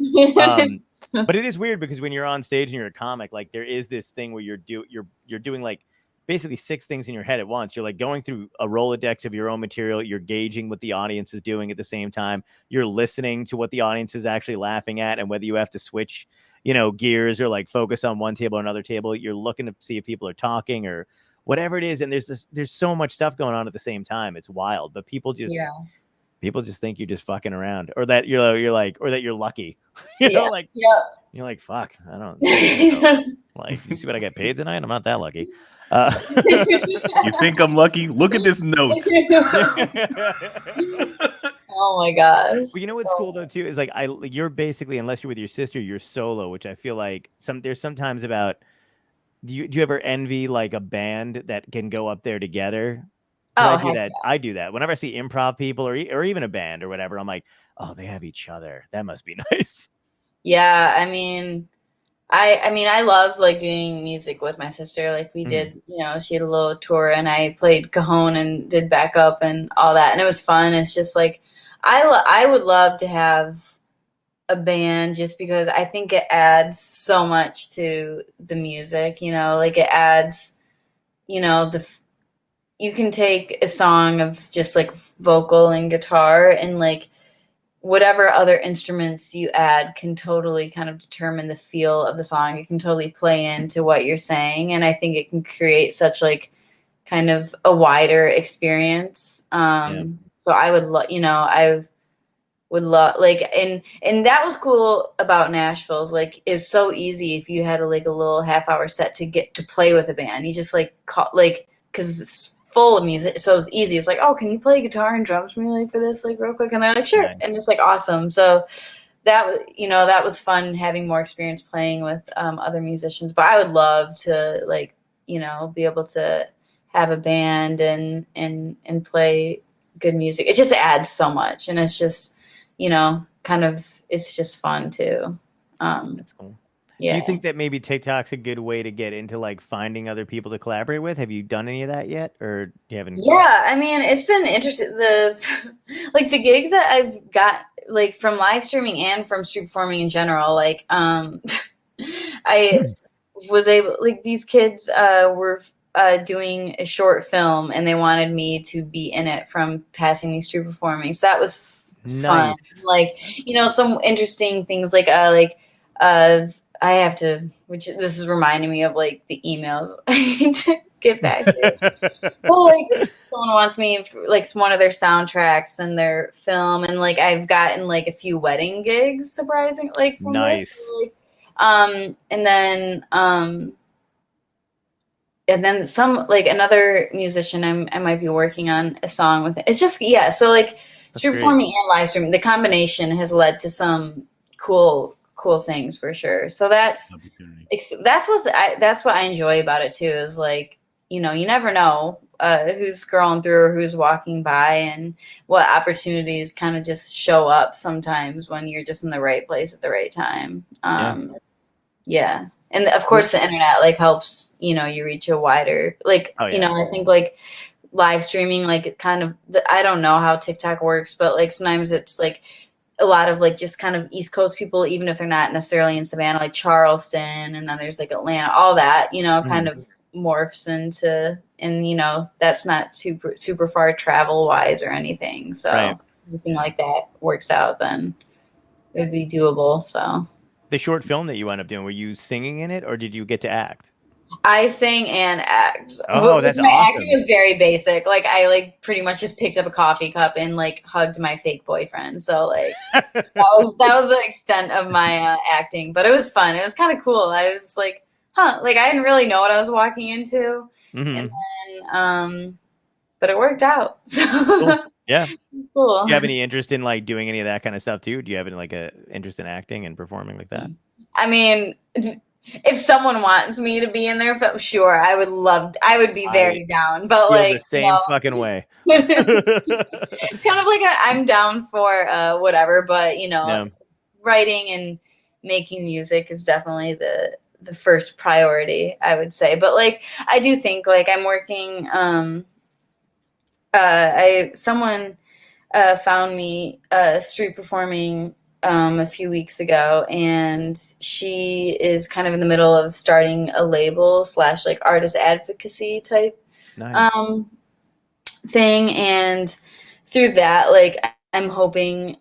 But it is weird, because when you're on stage and you're a comic, like there is this thing where you're doing like basically 6 things in your head at once. You're like going through a Rolodex of your own material. You're gauging what the audience is doing at the same time. You're listening to what the audience is actually laughing at, and whether you have to switch, you know, gears or like focus on one table or another table. You're looking to see if people are talking or whatever it is. And there's so much stuff going on at the same time. It's wild, but people just think you're just fucking around, or that you're like, or that you're lucky. You know, like you're like, fuck, I don't know. Like, you see what I get paid tonight? I'm not that lucky. You think I'm lucky? Look at this note. Oh my gosh. Well, you know what's cool though too is like you're basically, unless you're with your sister, you're solo, which I feel like there's sometimes about. Do you ever envy like a band that can go up there together? I do that whenever I see improv people or even a band or whatever. I'm like, oh, they have each other. That must be nice. Yeah, I mean, I love like doing music with my sister. Like we did, you know, she had a little tour, and I played cajon and did backup and all that, and it was fun. It's just like I would love to have a band, just because I think it adds so much to the music. You know, like it adds, you know, you can take a song of just like vocal and guitar, and like whatever other instruments you add can totally kind of determine the feel of the song. It can totally play into what you're saying. And I think it can create such like kind of a wider experience. So I would I would love, like, and that was cool about Nashville's, like, it was so easy if you had a little half-hour set to get to play with a band. You just like call, like, because it's full of music, so it's easy. It's like, oh, can you play guitar and drums for me, like, for this, like, real quick? And they're like, sure. And it's like awesome. So that was, that was fun, having more experience playing with other musicians. But I would love to, like, be able to have a band and play good music. It just adds so much, and it's just kind of, it's just fun too. That's cool. Yeah. Do you think that maybe TikTok's a good way to get into like finding other people to collaborate with? Have you done any of that yet, or you haven't? Yeah, I mean, it's been interesting. The gigs that I've got, like, from live streaming and from street performing in general, like, I was able, like, these kids were doing a short film, and they wanted me to be in it from passing these street performing. So that was fun. Nice. Like, some interesting things, like I have to, which this is reminding me of like the emails I need to get back to. Well, like, someone wants me for, like, one of their soundtracks and their film, and like I've gotten like a few wedding gigs, surprising, like, from nice. This. Like, and then some, like, another musician I might be working on a song with. It's just, yeah. So like street performing and live streaming, the combination has led to some cool things for sure. So that's what I enjoy about it too, is like, you never know who's scrolling through or who's walking by, and what opportunities kind of just show up sometimes when you're just in the right place at the right time. Yeah. And of course the internet like helps, you know, you reach a wider, like, you know, I think like live streaming, like it kind of, I don't know how TikTok works, but like sometimes it's like a lot of like just kind of East Coast people, even if they're not necessarily in Savannah, like Charleston, and then there's like Atlanta, all that, you know, kind of morphs into, and you know, that's not super far travel wise or anything. So anything like that works out, then it would be doable. So the short film that you wound up doing, were you singing in it or did you get to act? I sang and act. Oh, that's my awesome. acting was very basic. Like I like pretty much just picked up a coffee cup and like hugged my fake boyfriend. So like that was the extent of my acting. But it was fun. It was kind of cool. I was like, huh, like I didn't really know what I was walking into. And then but it worked out. So cool. Yeah. Cool. Do you have any interest in like doing any of that kind of stuff too? Do you have any like a interest in acting and performing like that? I mean, if someone wants me to be in their film, sure, I would be very down. But like the same fucking way. It's kind of like I'm down for whatever, but you know, writing and making music is definitely the first priority, I would say. But like I do think like I'm working someone found me street performing a few weeks ago, and she is kind of in the middle of starting a label / like artist advocacy type thing, and through that, like I'm hoping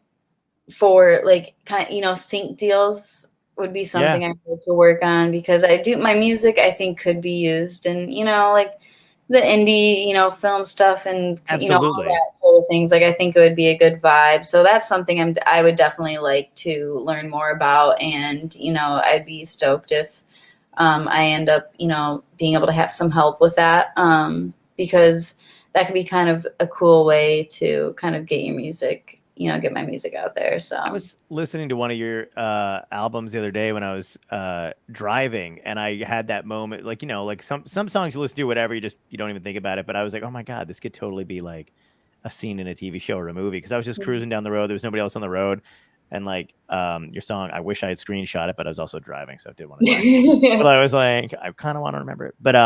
for like kind of, you know, sync deals would be something I'd like to work on, because my music I think could be used in, you know, like the indie, you know, film stuff and you know, all that sort of things. Like I think it would be a good vibe. So that's something I would definitely like to learn more about, and you know, I'd be stoked if I end up, you know, being able to have some help with that, because that could be kind of a cool way to kind of get your music, you know, get my music out there. So I was listening to one of your albums the other day when I was driving, and I had that moment, like, you know, like some songs you listen to, whatever, you don't even think about it. But I was like, oh my God, this could totally be like a scene in a TV show or a movie, because I was just cruising down the road. There was nobody else on the road. And like your song, I wish I had screenshot it, but I was also driving, so I did want to. But I was like, I kind of want to remember it. But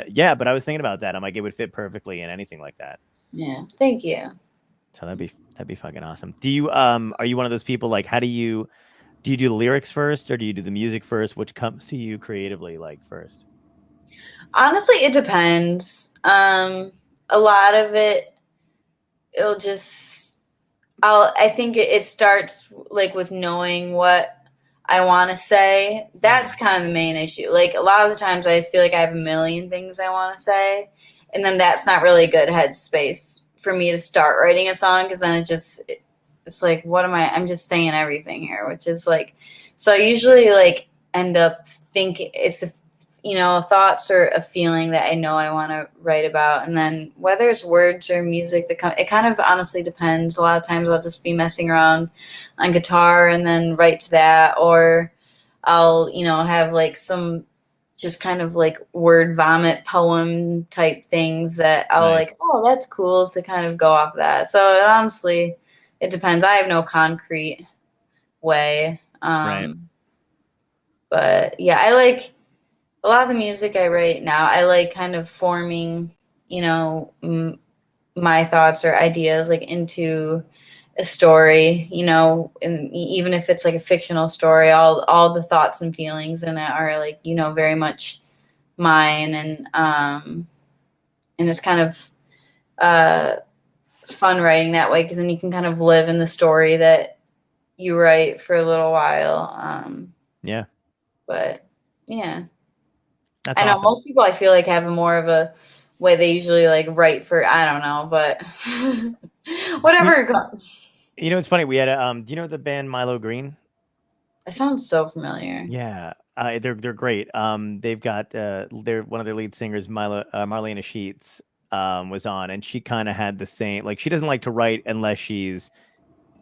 yeah, but I was thinking about that. I'm like, it would fit perfectly in anything like that. Yeah, thank you. So that'd be fucking awesome. Do you are you one of those people, like, how do you do the lyrics first, or do you do the music first? Which comes to you creatively like first? Honestly, it depends. A lot of it'll just I think it starts like with knowing what I want to say. That's kind of the main issue. Like a lot of the times I just feel like I have a million things I want to say, and then that's not really a good headspace for me to start writing a song, because then it's like, what am I'm just saying everything here, which is like, so I usually like end up thinking it's you know, thoughts or a feeling that I know I want to write about. And then whether it's words or music, it kind of honestly depends. A lot of times I'll just be messing around on guitar and then write to that, or I'll, you know, have like some just kind of like word vomit poem type things that I'll like, oh, that's cool, to kind of go off of that. So honestly, it depends. I have no concrete way. But yeah, I like a lot of the music I write now. I like kind of forming, you know, my thoughts or ideas like into a story, you know, and even if it's like a fictional story, all the thoughts and feelings in it are like, you know, very much mine, and it's kind of fun writing that way, because then you can kind of live in the story that you write for a little while. Yeah. But yeah. That's I know awesome. most people I feel like have a more of a way they usually like write for, I don't know, but whatever. You know, it's funny. We had a do you know the band Milo Green? It sounds so familiar. Yeah, they're great. They've got one of their lead singers, Marlena Sheets, was on, and she kind of had the same, like, she doesn't like to write unless she's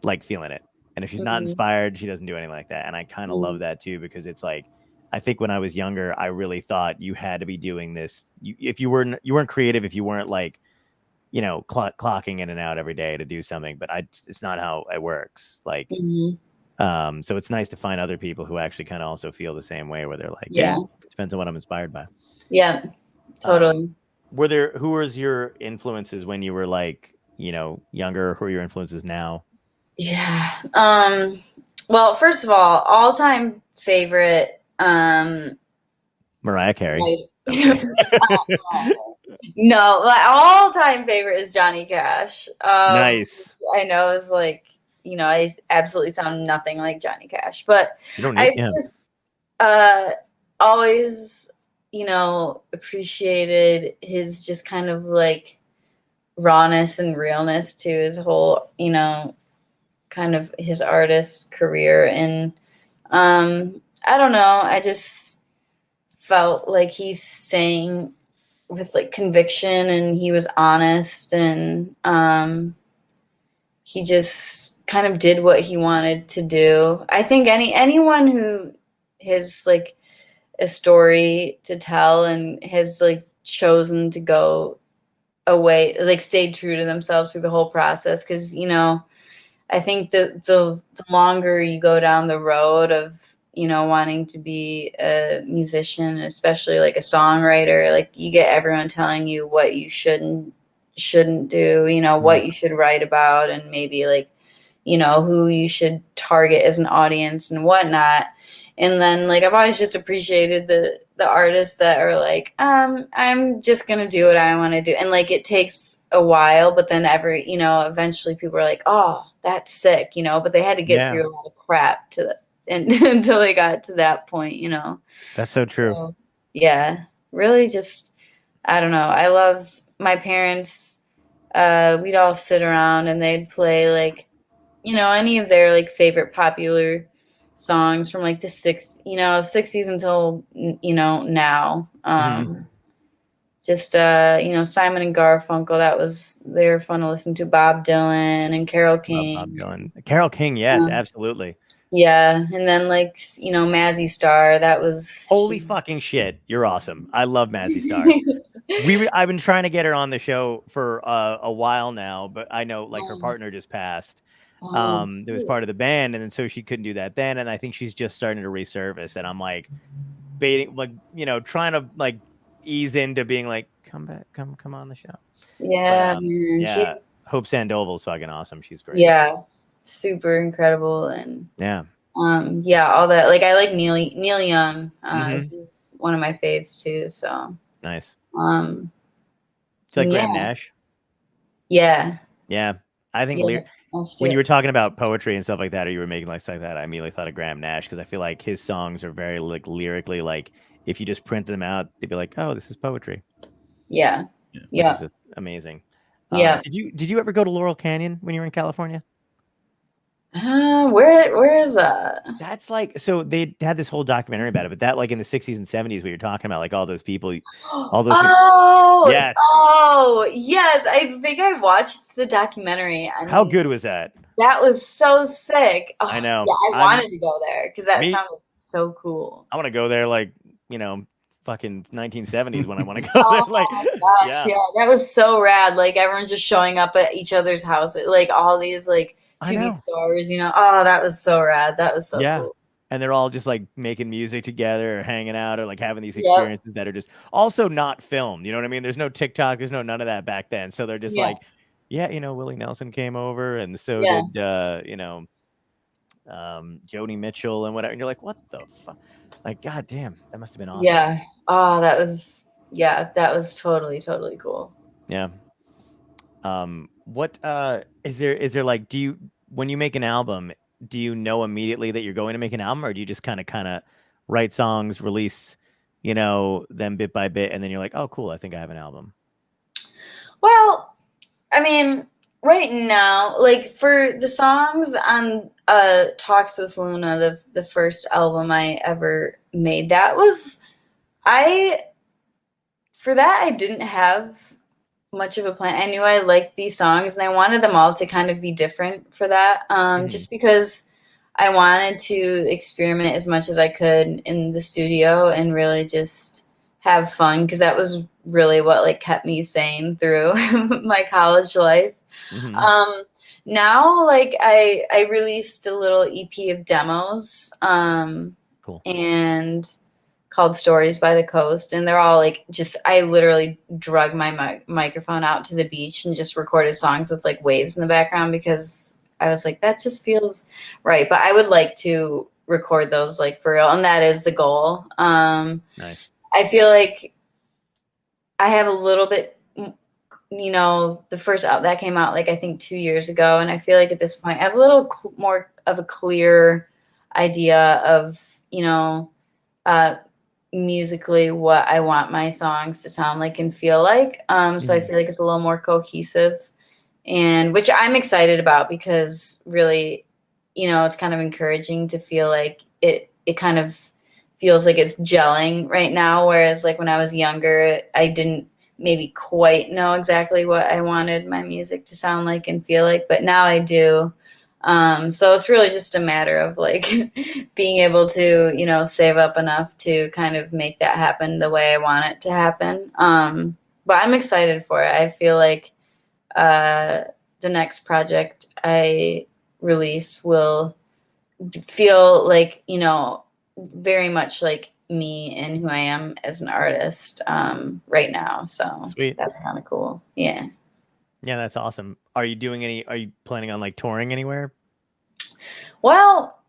like feeling it, and if she's not inspired, she doesn't do anything like that. And I kind of love that too, because it's like, I think when I was younger, I really thought you had to be doing this. If you weren't creative, if you weren't like, you know, clocking in and out every day to do something, but it's not how it works. Like, so it's nice to find other people who actually kind of also feel the same way, where they're like, yeah, depends on what I'm inspired by. Yeah, totally. Who was your influences when you were like, you know, younger? Who are your influences now? Yeah. Well, first of all time favorite, Mariah Carey. Okay. No, my all-time favorite is Johnny Cash. Nice. I know it's like, you know, I absolutely sound nothing like Johnny Cash, but just always, you know, appreciated his just kind of like rawness and realness to his whole, you know, kind of his artist career. And I don't know, I just felt like he sang with like conviction, and he was honest, and he just kind of did what he wanted to do. I think anyone who has like a story to tell and has like chosen to go away, like stayed true to themselves through the whole process, because, you know, I think the longer you go down the road of, you know, wanting to be a musician, especially like a songwriter, like you get everyone telling you what you shouldn't do, you know, what you should write about, and maybe like, you know, who you should target as an audience and whatnot. And then like I've always just appreciated the artists that are like, I'm just gonna do what I want to do, and like it takes a while, but then you know, eventually people are like, oh, that's sick, you know, but they had to get through a lot of crap until they got to that point, you know. That's so true. So, yeah, really just, I don't know. I loved my parents. We'd all sit around and they'd play like, you know, any of their like favorite popular songs from like the 60s until, you know, now. Just you know, Simon and Garfunkel, they were fun to listen to. Bob Dylan and Carole King. Bob Dylan. Carole King, yes, absolutely. Yeah, and then like, you know, Mazzy Star, that was holy fucking shit. You're awesome. I love Mazzy Star. I've been trying to get her on the show for a while now, but I know like her partner just passed. There was part of the band, and then so she couldn't do that then, and I think she's just starting to resurface, and I'm like baiting, like, you know, trying to like ease into being like, come back, come on the show. Yeah, but, man. Yeah. Hope Sandoval's fucking awesome. She's great. Yeah, super incredible. And yeah, all that. Like I like Neil Young. He's one of my faves too. So nice. Do you like Graham Nash? Yeah. Yeah, I think when you were talking about poetry and stuff like that, or you were making like that, I immediately thought of Graham Nash, because I feel like his songs are very like lyrically, like if you just print them out, they'd be like, oh, this is poetry. Yeah. Which is just amazing. Yeah. Did you ever go to Laurel Canyon when you were in California? Where is that? That's like, so they had this whole documentary about it, but that like in the 60s and 70s, we were talking about like all those people, yes. Oh, yes. I think I watched the documentary. How good was that? That was so sick. Oh, I know. Yeah, I wanted to go there because that sounded so cool. I want to go there, like, you know, fucking 1970s when I want to go there. Like, yeah, that was so rad. Like everyone's just showing up at each other's house, like all these like TV stars, you know. Oh, that was so rad. That was so cool. And they're all just like making music together or hanging out or like having these experiences that are just also not filmed. You know what I mean? There's no TikTok, there's no none of that back then. So they're just like, you know, Willie Nelson came over, and so did you know, Joni Mitchell and whatever. And you're like, what the fuck? Like, god damn, that must have been awesome. Yeah. Oh, that was totally cool. Yeah. What is there like, do you, when you make an album, do you know immediately that you're going to make an album, or do you just kind of write songs, release, you know, them bit by bit, and then you're like, oh cool, I think I have an album? Well, I mean, right now, like for the songs on Talks with Luna, the first album I ever made, I didn't have much of a plan. I knew I liked these songs and I wanted them all to kind of be different for that. Just because I wanted to experiment as much as I could in the studio and really just have fun, because that was really what like kept me sane through my college life. Mm-hmm. Now, like I released a little EP of demos, cool, and called Stories by the Coast, and they're all like just I literally drug my microphone out to the beach and just recorded songs with like waves in the background, because I was like, that just feels right. But I would like to record those like for real, and that is the goal. Nice. I feel like I have a little bit, you know, the first album that came out like I think 2 years ago, and I feel like at this point I have a little more of a clear idea of, you know, musically what I want my songs to sound like and feel like. So I feel like it's a little more cohesive, and which I'm excited about, because really, you know, it's kind of encouraging to feel like it kind of feels like it's gelling right now. Whereas like when I was younger, I didn't maybe quite know exactly what I wanted my music to sound like and feel like, but now I do. So it's really just a matter of like being able to, you know, save up enough to kind of make that happen the way I want it to happen. But I'm excited for it. I feel like the next project I release will feel like, you know, very much like me and who I am as an artist right now. So Sweet. That's kind of cool. Yeah. Yeah, that's awesome. Are you planning on like touring anywhere? Well,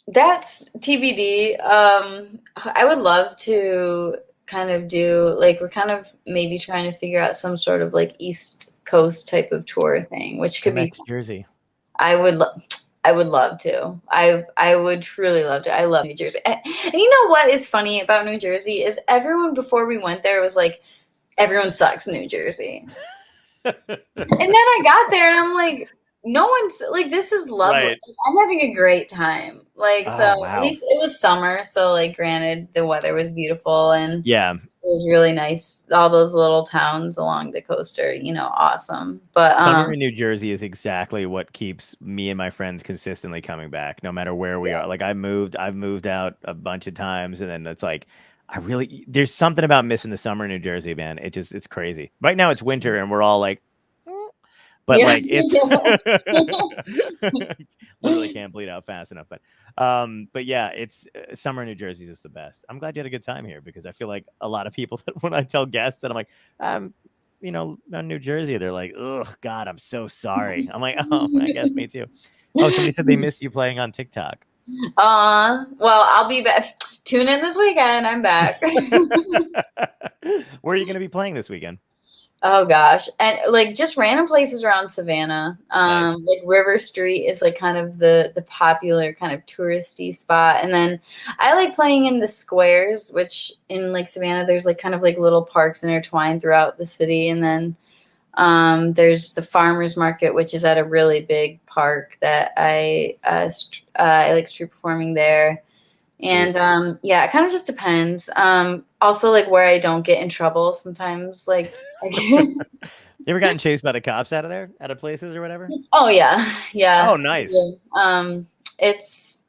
that's TBD. I would love to kind of do like, we're kind of maybe trying to figure out some sort of like East Coast type of tour thing, which could be Jersey. I would love to. I would truly love to. I love New Jersey. And you know what is funny about New Jersey is everyone before we went there was like, everyone sucks in New Jersey. And then I got there and I'm like, no one's like, this is lovely. Right. I'm having a great time. Like, wow. At least it was summer. So like, granted, the weather was beautiful and yeah, it was really nice. All those little towns along the coast are, you know, awesome. But summer in New Jersey is exactly what keeps me and my friends consistently coming back, no matter where we are. Like I've moved out a bunch of times, and then it's like, there's something about missing the summer in New Jersey, man. It's crazy. Right now it's winter and we're all like, but like it's literally can't bleed out fast enough. But yeah, it's summer in New Jersey is the best. I'm glad you had a good time here, because I feel like a lot of people that when I tell guests that I'm like, you know, New Jersey, they're like, oh God, I'm so sorry. I'm like, oh, I guess me too. Oh, somebody said they miss you playing on TikTok. Well, I'll be back. Tune in this weekend. I'm back. Where are you going to be playing this weekend? Oh gosh. And like just random places around Savannah. Nice. Like River Street is like kind of the popular kind of touristy spot. And then I like playing in the squares, which in like Savannah, there's like kind of like little parks intertwined throughout the city. And then there's the farmers market, which is at a really big park that I like street performing there. And yeah, it kind of just depends. Also like where I don't get in trouble sometimes, like you ever gotten chased by the cops out of places or whatever? Oh yeah. Oh, nice. It's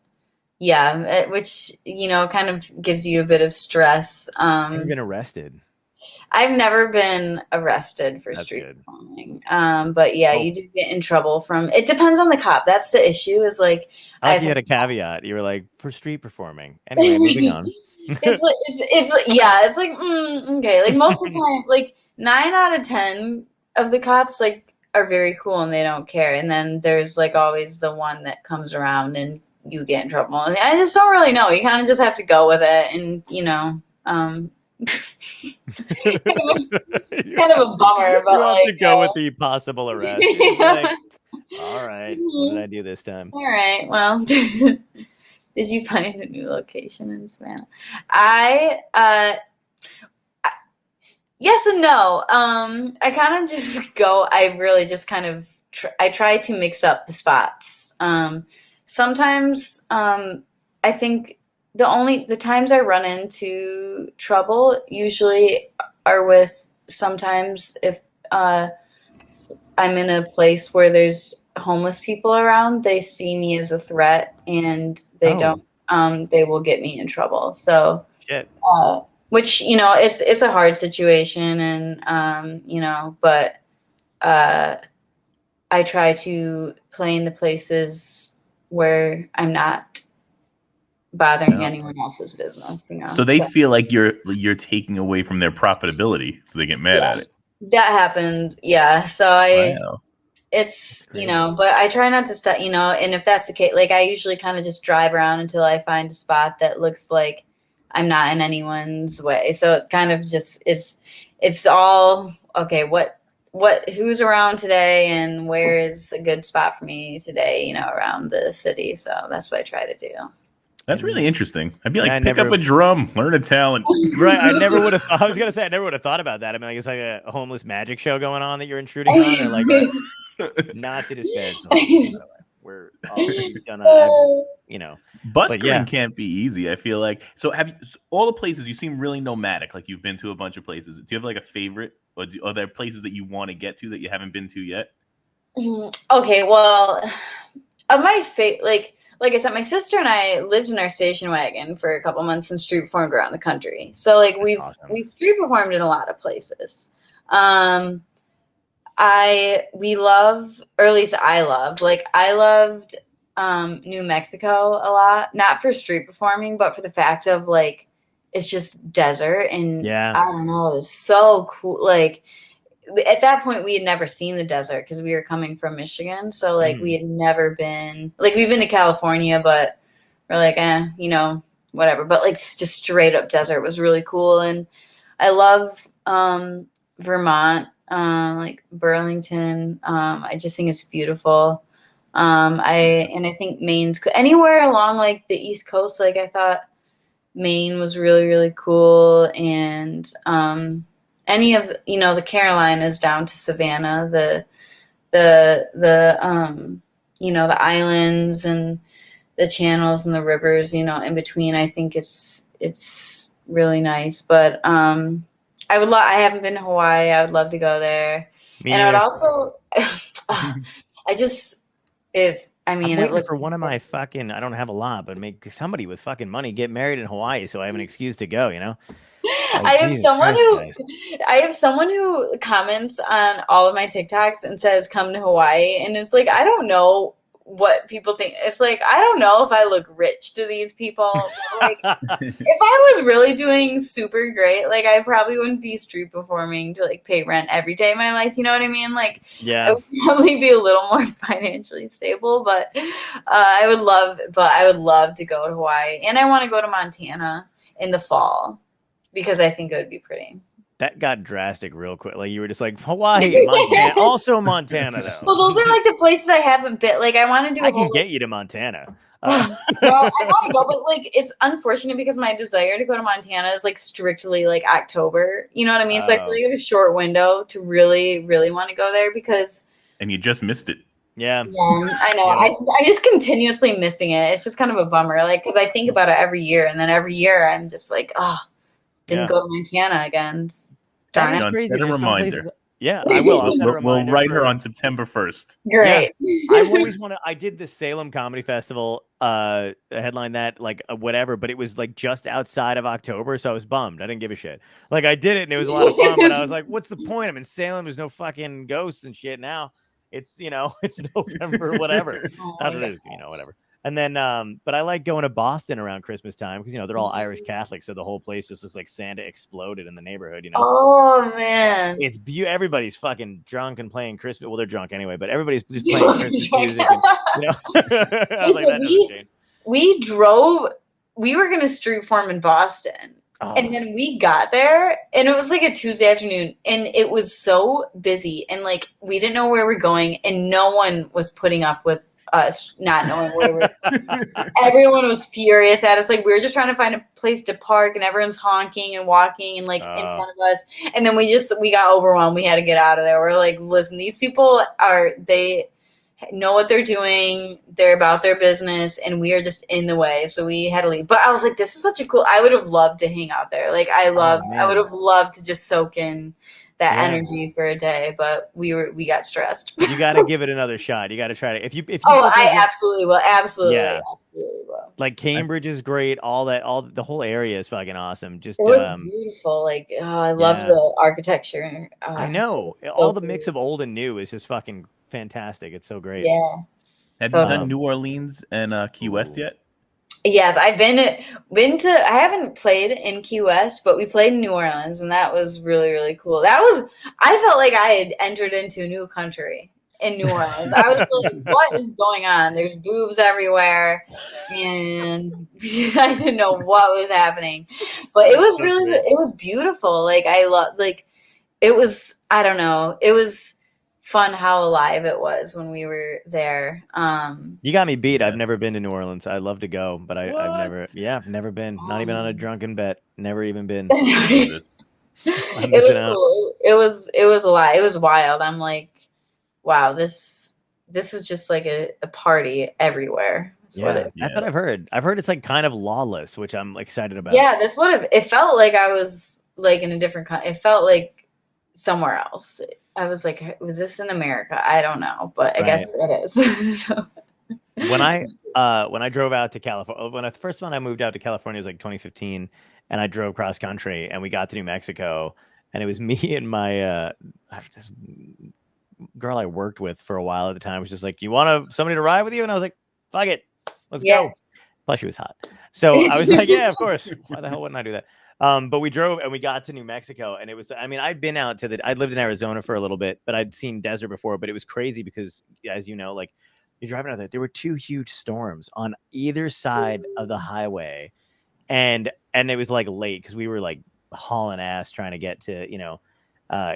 which, you know, kind of gives you a bit of stress. Have you been arrested? I've never been arrested for street performing. But yeah, you do get in trouble from, it depends on the cop. That's the issue is like, I like you had a caveat. You were like, for street performing. Anyway, moving on. It's like, okay. Like most of the time, like 9 out of 10 of the cops like are very cool and they don't care. And then there's like always the one that comes around and you get in trouble. And I just don't really know. You kind of just have to go with it. And, you know, kind of a bummer, but you have to go with the possible arrest. Like, all right, what did I do this time? All right, well, did you find a new location in Savannah? Yes and no. I kind of just go. I really just kind of I try to mix up the spots. Sometimes I think the times I run into trouble usually are with sometimes if I'm in a place where there's homeless people around, they see me as a threat, and they don't. They will get me in trouble. So, which it's a hard situation, and but I try to play in the places where I'm not bothering anyone else's business. So they feel like you're taking away from their profitability, so they get mad at it. That happened, yeah. So it's but I try not to stop, and if that's the case, like I usually kind of just drive around until I find a spot that looks like I'm not in anyone's way. So it's kind of just it's all okay. Who's around today, and where is a good spot for me today? Around the city. So that's what I try to do. That's really interesting. I'd be like, pick up a drum, learn a talent. Right. I never would have. I was gonna say I never would have thought about that. I mean, like it's like a homeless magic show going on that you're intruding on, or like not to disparage. We're all done. Busking can't be easy. I feel like. So have you, all the places you seem really nomadic. Like you've been to a bunch of places. Do you have like a favorite, or are there places that you want to get to that you haven't been to yet? Okay, well, my like I said, my sister and I lived in our station wagon for a couple months and street performed around the country. So like we've street performed in a lot of places. We love, or at least I loved New Mexico a lot, not for street performing, but for the fact of like it's just desert, and I don't know, it's so cool. Like at that point we had never seen the desert because we were coming from Michigan, so like we had never been, like we've been to California, but we're like whatever, but like just straight up desert was really cool. And I love Vermont, like Burlington. I just think it's beautiful. I think Maine's anywhere along like the East Coast, like I thought Maine was really, really cool. And any of the Carolinas down to Savannah, the islands and the channels and the rivers, in between, I think it's really nice. But I haven't been to Hawaii. I would love to go there. I would also I'm waiting for one of my fucking, I don't have a lot, but make somebody with fucking money get married in Hawaii so I have an excuse to go, I have someone who comments on all of my TikToks and says, come to Hawaii. And it's like, I don't know what people think. It's like, I don't know if I look rich to these people. Like, if I was really doing super great, like I probably wouldn't be street performing to like pay rent every day of my life. You know what I mean? Like, I would probably be a little more financially stable, but I would love to go to Hawaii, and I want to go to Montana in the fall because I think it would be pretty. That got drastic real quick. Like you were just like Hawaii, Montana, also Montana though. Well, those are like the places I haven't been. Like I want to do. I can get you to Montana. Well, I want to go, but like it's unfortunate because my desire to go to Montana is like strictly like October. You know what I mean? So I really have a short window to really, really want to go there because. And you just missed it. Yeah, I know. Yeah. I just continuously missing it. It's just kind of a bummer. Like because I think about it every year, and then every year I'm just like, didn't go to Montana again. That is crazy. Set a reminder. Yeah, I will. We'll write her on September 1st. Great. Yeah. I always want to. I did the Salem Comedy Festival, headline that like whatever, but it was like just outside of October, so I was bummed. I didn't give a shit. Like I did it, and it was a lot of fun, but I was like, "What's the point? I'm in Salem. There's no fucking ghosts and shit now. It's it's November, whatever. Not it is, whatever." And then, but I like going to Boston around Christmas time because they're all Irish Catholic, so the whole place just looks like Santa exploded in the neighborhood. Oh man, it's everybody's fucking drunk and playing Christmas. Well, they're drunk anyway, but everybody's just playing Christmas music. And, I was like, that doesn't change. We were gonna street perform in Boston. And then we got there, and it was like a Tuesday afternoon, and it was so busy, and like we didn't know where we're going, and no one was putting up with us not knowing where we were. Everyone was furious at us. Like we were just trying to find a place to park, and everyone's honking and walking and like in front of us. And then we got overwhelmed. We had to get out of there. We're like, listen, these people they know what they're doing. They're about their business, and we are just in the way. So we had to leave. But I was like, this is such a cool. I would have loved to hang out there. Like I would have loved to just soak in that energy for a day, but we got stressed. You got to give it another shot. You got to try to, if you absolutely will. Absolutely will. Like Cambridge is great. The whole area is fucking awesome. Just it was beautiful. Like, I love the architecture. I know all the mix of old and new is just fucking fantastic. It's so great. Yeah. Have you done New Orleans and Key West yet? Yes, I've been to. I haven't played in Key West, but we played in New Orleans, and that was really, really cool. I felt like I had entered into a new country in New Orleans. I was like, what is going on? There's boobs everywhere, and I didn't know what was happening. But it was it was beautiful. Like, it was, I don't know, it was fun how alive it was when we were there. You got me beat. I've never been to New Orleans. I'd love to go, but I've never been. Not even on a drunken bet. Never even been. It was cool. It was a lot. It was wild. I'm like, wow, this is just like a party everywhere. That's what I've heard. I've heard it's like kind of lawless, which I'm excited about. Yeah, it felt like I was like in a different it felt like somewhere else. I was like, was this in America? I don't know, but I guess it is. So. When I drove out to California, the first time I moved out to California was like 2015, and I drove cross country, and we got to New Mexico, and it was me and my this girl I worked with for a while at the time was just like, "You want somebody to ride with you?" And I was like, "Fuck it, let's go." Plus, she was hot, so I was like, "Yeah, of course. Why the hell wouldn't I do that?" But we drove and we got to New Mexico, and it was, I mean, I'd been out to I'd lived in Arizona for a little bit, but I'd seen desert before, but it was crazy because, as you know, like you're driving out there were two huge storms on either side of the highway. And it was like late because we were like hauling ass trying to get to,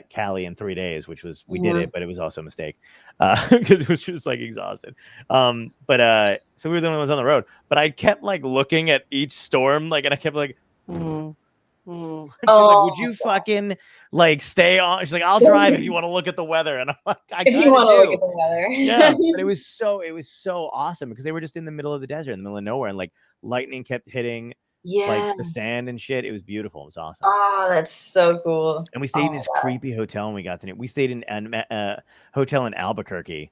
Cali in 3 days, which was, we did it, but it was also a mistake because it was just like exhausted. So we were the only ones on the road, but I kept like looking at each storm, like, and I kept like, like, would you fucking like stay on? She's like, I'll drive if you want to look at the weather. And I'm like, if you want to look at the weather. Yeah. But it was so awesome because they were just in the middle of the desert, in the middle of nowhere, and like lightning kept hitting like the sand and shit. It was beautiful. It was awesome. Oh, that's so cool. And we stayed in this creepy hotel when we got to it. We stayed in a hotel in Albuquerque.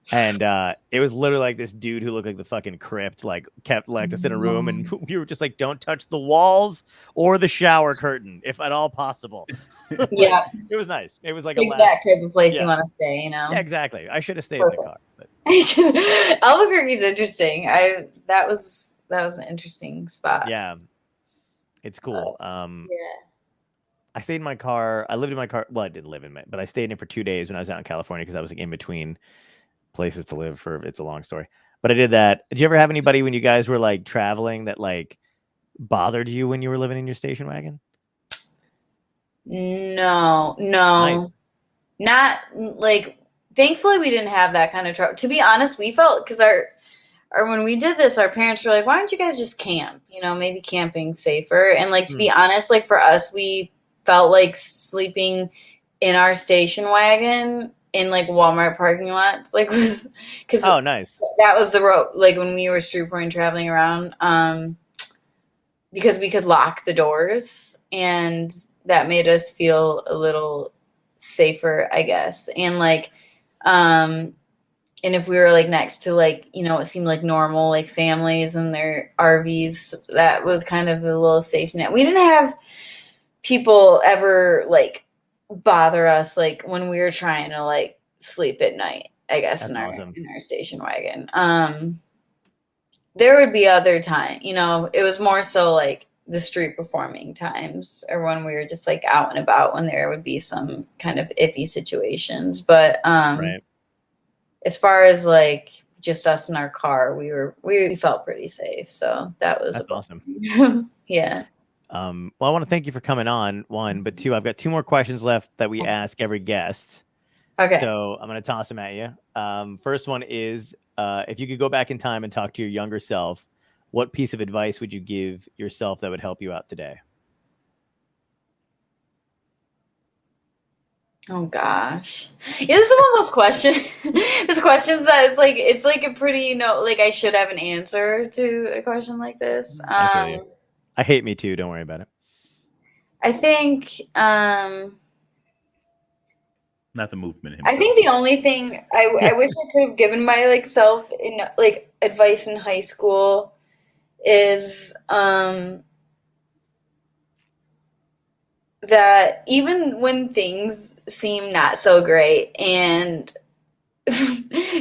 And it was literally like this dude who looked like the fucking crypt, like kept like us in a room, and we were just like, don't touch the walls or the shower curtain if at all possible. Yeah, it was nice. It was like that type of place you want to stay, you know? Yeah, exactly. I should have stayed in the car. But. Albuquerque's interesting. That was an interesting spot. Yeah, it's cool. I stayed in my car. I lived in my car. Well, I didn't live in it, but I stayed in it for 2 days when I was out in California because I was like in between places to live for. It's a long story, but I did that. Did you ever have anybody when you guys were like traveling that like bothered you when you were living in your station wagon? No, not like, thankfully we didn't have that kind of trouble. To be honest, we felt, because our when we did this, our parents were like, why don't you guys just camp? Maybe camping's safer. And like, to be honest, like for us, we felt like sleeping in our station wagon in like Walmart parking lots, like, was because nice, that was the road, like when we were street pouring traveling around, because we could lock the doors, and that made us feel a little safer, I guess. And like and if we were like next to like, it seemed like normal like families and their RVs, that was kind of a little safety net. We didn't have people ever like bother us like when we were trying to like sleep at night, I guess. That's awesome. In our station wagon. There would be other time, it was more so like the street performing times, or when we were just like out and about, when there would be some kind of iffy situations. But as far as like just us in our car, we felt pretty safe. So that's awesome. Yeah. Well, I want to thank you for coming on, one, but two, I've got 2 more questions left that we ask every guest. Okay. So I'm going to toss them at you. First one is, if you could go back in time and talk to your younger self, what piece of advice would you give yourself that would help you out today? Oh gosh. Yeah, this is one of those questions. This questions that it's like a pretty, like I should have an answer to a question like this. I hate me too. Don't worry about it. I think not the movement himself. I think the only thing I wish I could have given my like self in like advice in high school is that even when things seem not so great and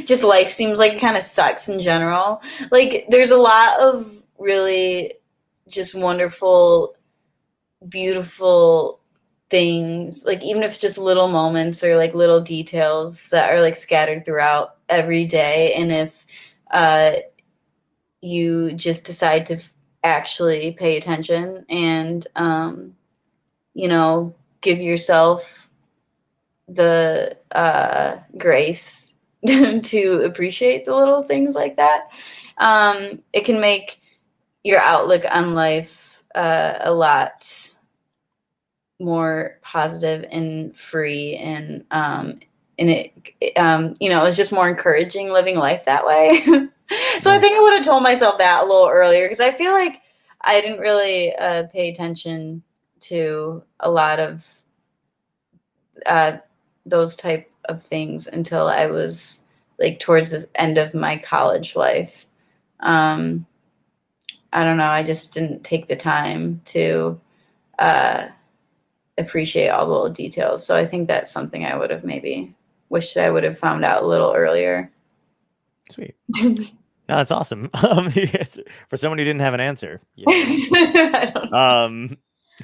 just life seems like it kind of sucks in general, like there's a lot of really just wonderful, beautiful things, like even if it's just little moments or like little details that are like scattered throughout every day. And if you just decide to actually pay attention and you know, give yourself the grace to appreciate the little things like that, it can make your outlook on life a lot more positive and free, and it you know, it's just more encouraging living life that way. So I think I would have told myself that a little earlier, because I feel like I didn't really pay attention to a lot of those type of things until I was like towards the end of my college life. I don't know. I just didn't take the time to appreciate all the little details. So I think that's something I would have maybe wished I would have found out a little earlier. Sweet. No, that's awesome. For someone who didn't have an answer.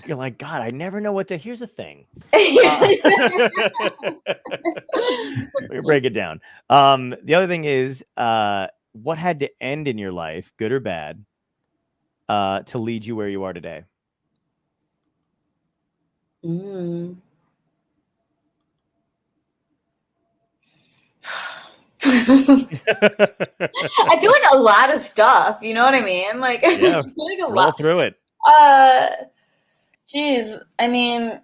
You're like, God, I never know what to. Here's the thing. Break it down. The other thing is, what had to end in your life, good or bad, to lead you where you are today? I feel like a lot of stuff, you know what I mean? Like, yeah, I feel like a roll lot through it. Geez, I mean,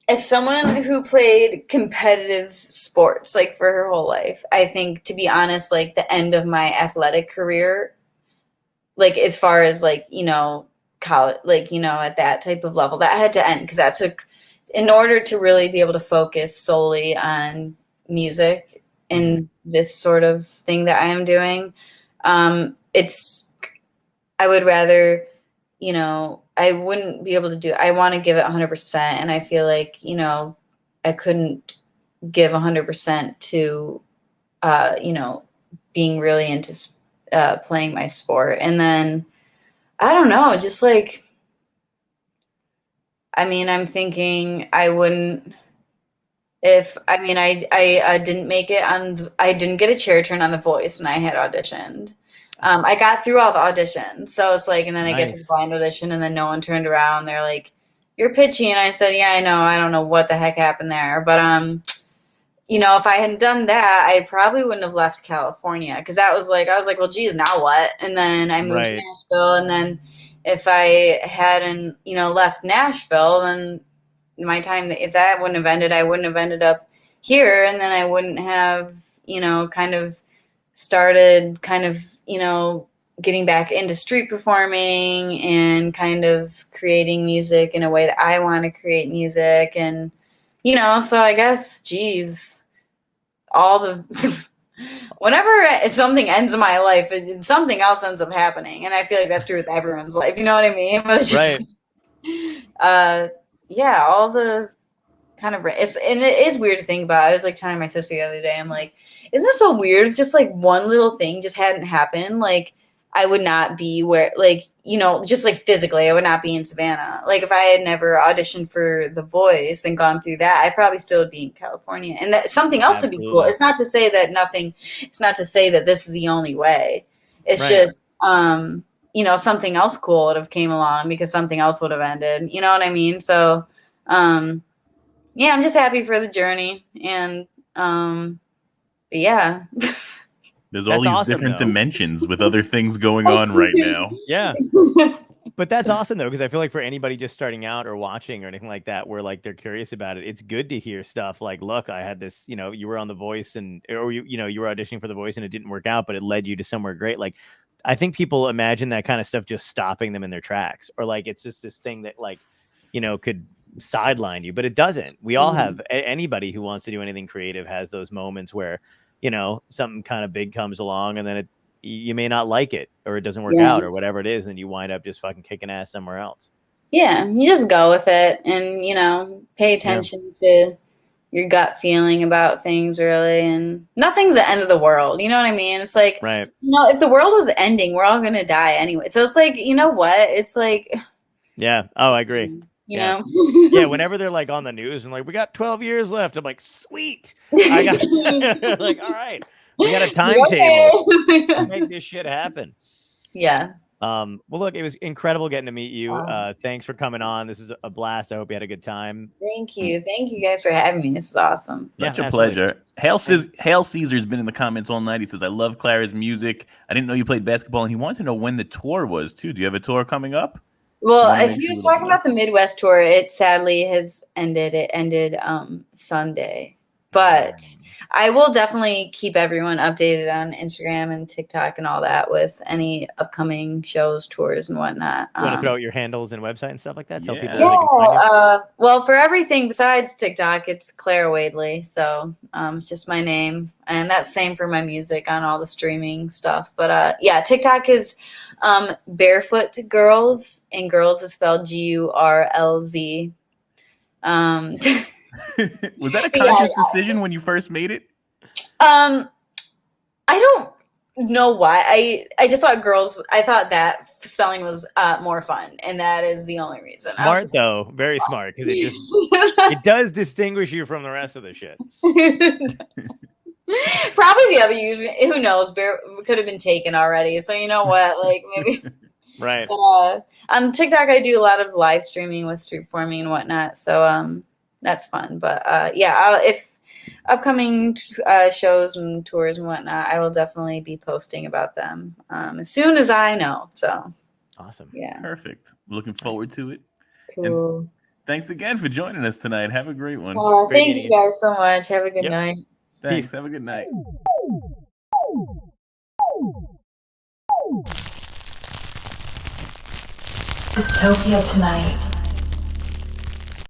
as someone who played competitive sports like for her whole life, I think, to be honest, like the end of my athletic career, like as far as like, you know, college, like, you know, at that type of level, that had to end, because that took, in order to really be able to focus solely on music and this sort of thing that I am doing, it's, I would rather, you know, I wouldn't be able to do, I want to give it 100%. And I feel like, you know, I couldn't give 100% to, you know, being really into playing my sport. And then, I don't know, just like, I mean, I'm thinking I wouldn't, if, I mean, I didn't make it on, I didn't get a chair turn on The Voice when I had auditioned. I got through all the auditions. So it's like, and then I get to the blind audition, and then no one turned around. They're like, "You're pitchy." And I said, "Yeah, I know. I don't know what the heck happened there." But, you know, if I hadn't done that, I probably wouldn't have left California, because that was like, I was like, well, geez, now what? And then I moved to Nashville. And then if I hadn't, you know, left Nashville, then my time, if that wouldn't have ended, I wouldn't have ended up here. And then I wouldn't have, you know, kind of started kind of, you know, getting back into street performing and kind of creating music in a way that I want to create music. And, you know, so I guess, geez, all the, whenever something ends in my life, something else ends up happening. And I feel like that's true with everyone's life. You know what I mean? But it's just, yeah, all the kind of, it's, and it is weird to think about. I was like telling my sister the other day, I'm like, isn't it so weird if just like one little thing just hadn't happened? Like, I would not be where, like, you know, just like physically, I would not be in Savannah. Like, if I had never auditioned for The Voice and gone through that, I probably still would be in California. And that something else would be cool. It's not to say that nothing, it's not to say that this is the only way. It's just, you know, something else cool would have came along because something else would have ended. You know what I mean? So, yeah, I'm just happy for the journey. And, yeah. There's all these different dimensions with other things going on right now. Yeah. But that's awesome, though, because I feel like for anybody just starting out or watching or anything like that, where like they're curious about it, it's good to hear stuff like, look, I had this, you know, you were on The Voice and, or you know, you were auditioning for The Voice and it didn't work out, but it led you to somewhere great. Like, I think people imagine that kind of stuff just stopping them in their tracks, or like it's just this thing that like, you know, could sidelined you, but it doesn't. We all have, anybody who wants to do anything creative has those moments where, you know, something kind of big comes along and then you may not like it, or it doesn't work out, or whatever it is, and you wind up just fucking kicking ass somewhere else. Yeah, you just go with it and, you know, pay attention to your gut feeling about things, really. And nothing's the end of the world. You know what I mean? It's like, you know, if the world was ending, we're all going to die anyway. So it's like, you know what? It's like. Yeah. Oh, I agree. You know? Yeah. Whenever they're like on the news and like, we got 12 years left. I'm like, sweet. I got like, all right. We got a timetable to make this shit happen. Yeah. Well, look, it was incredible getting to meet you. Thanks for coming on. This is a blast. I hope you had a good time. Thank you. Thank you guys for having me. This is awesome. Such a pleasure. Hail Caesar's been in the comments all night. He says, I love Clara's music. I didn't know you played basketball, and he wanted to know when the tour was, too. Do you have a tour coming up? Well, if he was talking about the Midwest tour, it sadly has ended. It ended Sunday. But I will definitely keep everyone updated on Instagram and TikTok and all that with any upcoming shows, tours, and whatnot. You want to throw out your handles and website and stuff like that? Tell people where they can find you? Well, for everything besides TikTok, it's Clara Waidley. So it's just my name. And that's same for my music on all the streaming stuff. But yeah, TikTok is Barefoot Girls, and girls is spelled Gurlz. Was that a conscious decision when you first made it? I don't know why. I just thought girls. I thought that spelling was more fun, and that is the only reason. Smart though, very smart, because it just it does distinguish you from the rest of the shit. Probably the other user. Who knows? Could have been taken already. So you know what? Like maybe. Right. But, on TikTok, I do a lot of live streaming with street performing and whatnot. So that's fun. But yeah, if upcoming shows and tours and whatnot, I will definitely be posting about them as soon as I know. So awesome. Yeah. Perfect. Looking forward to it. Cool. And thanks again for joining us tonight. Have a great one. Thank you guys so much. Have a good night. Thanks. Have a good night. Dystopia tonight.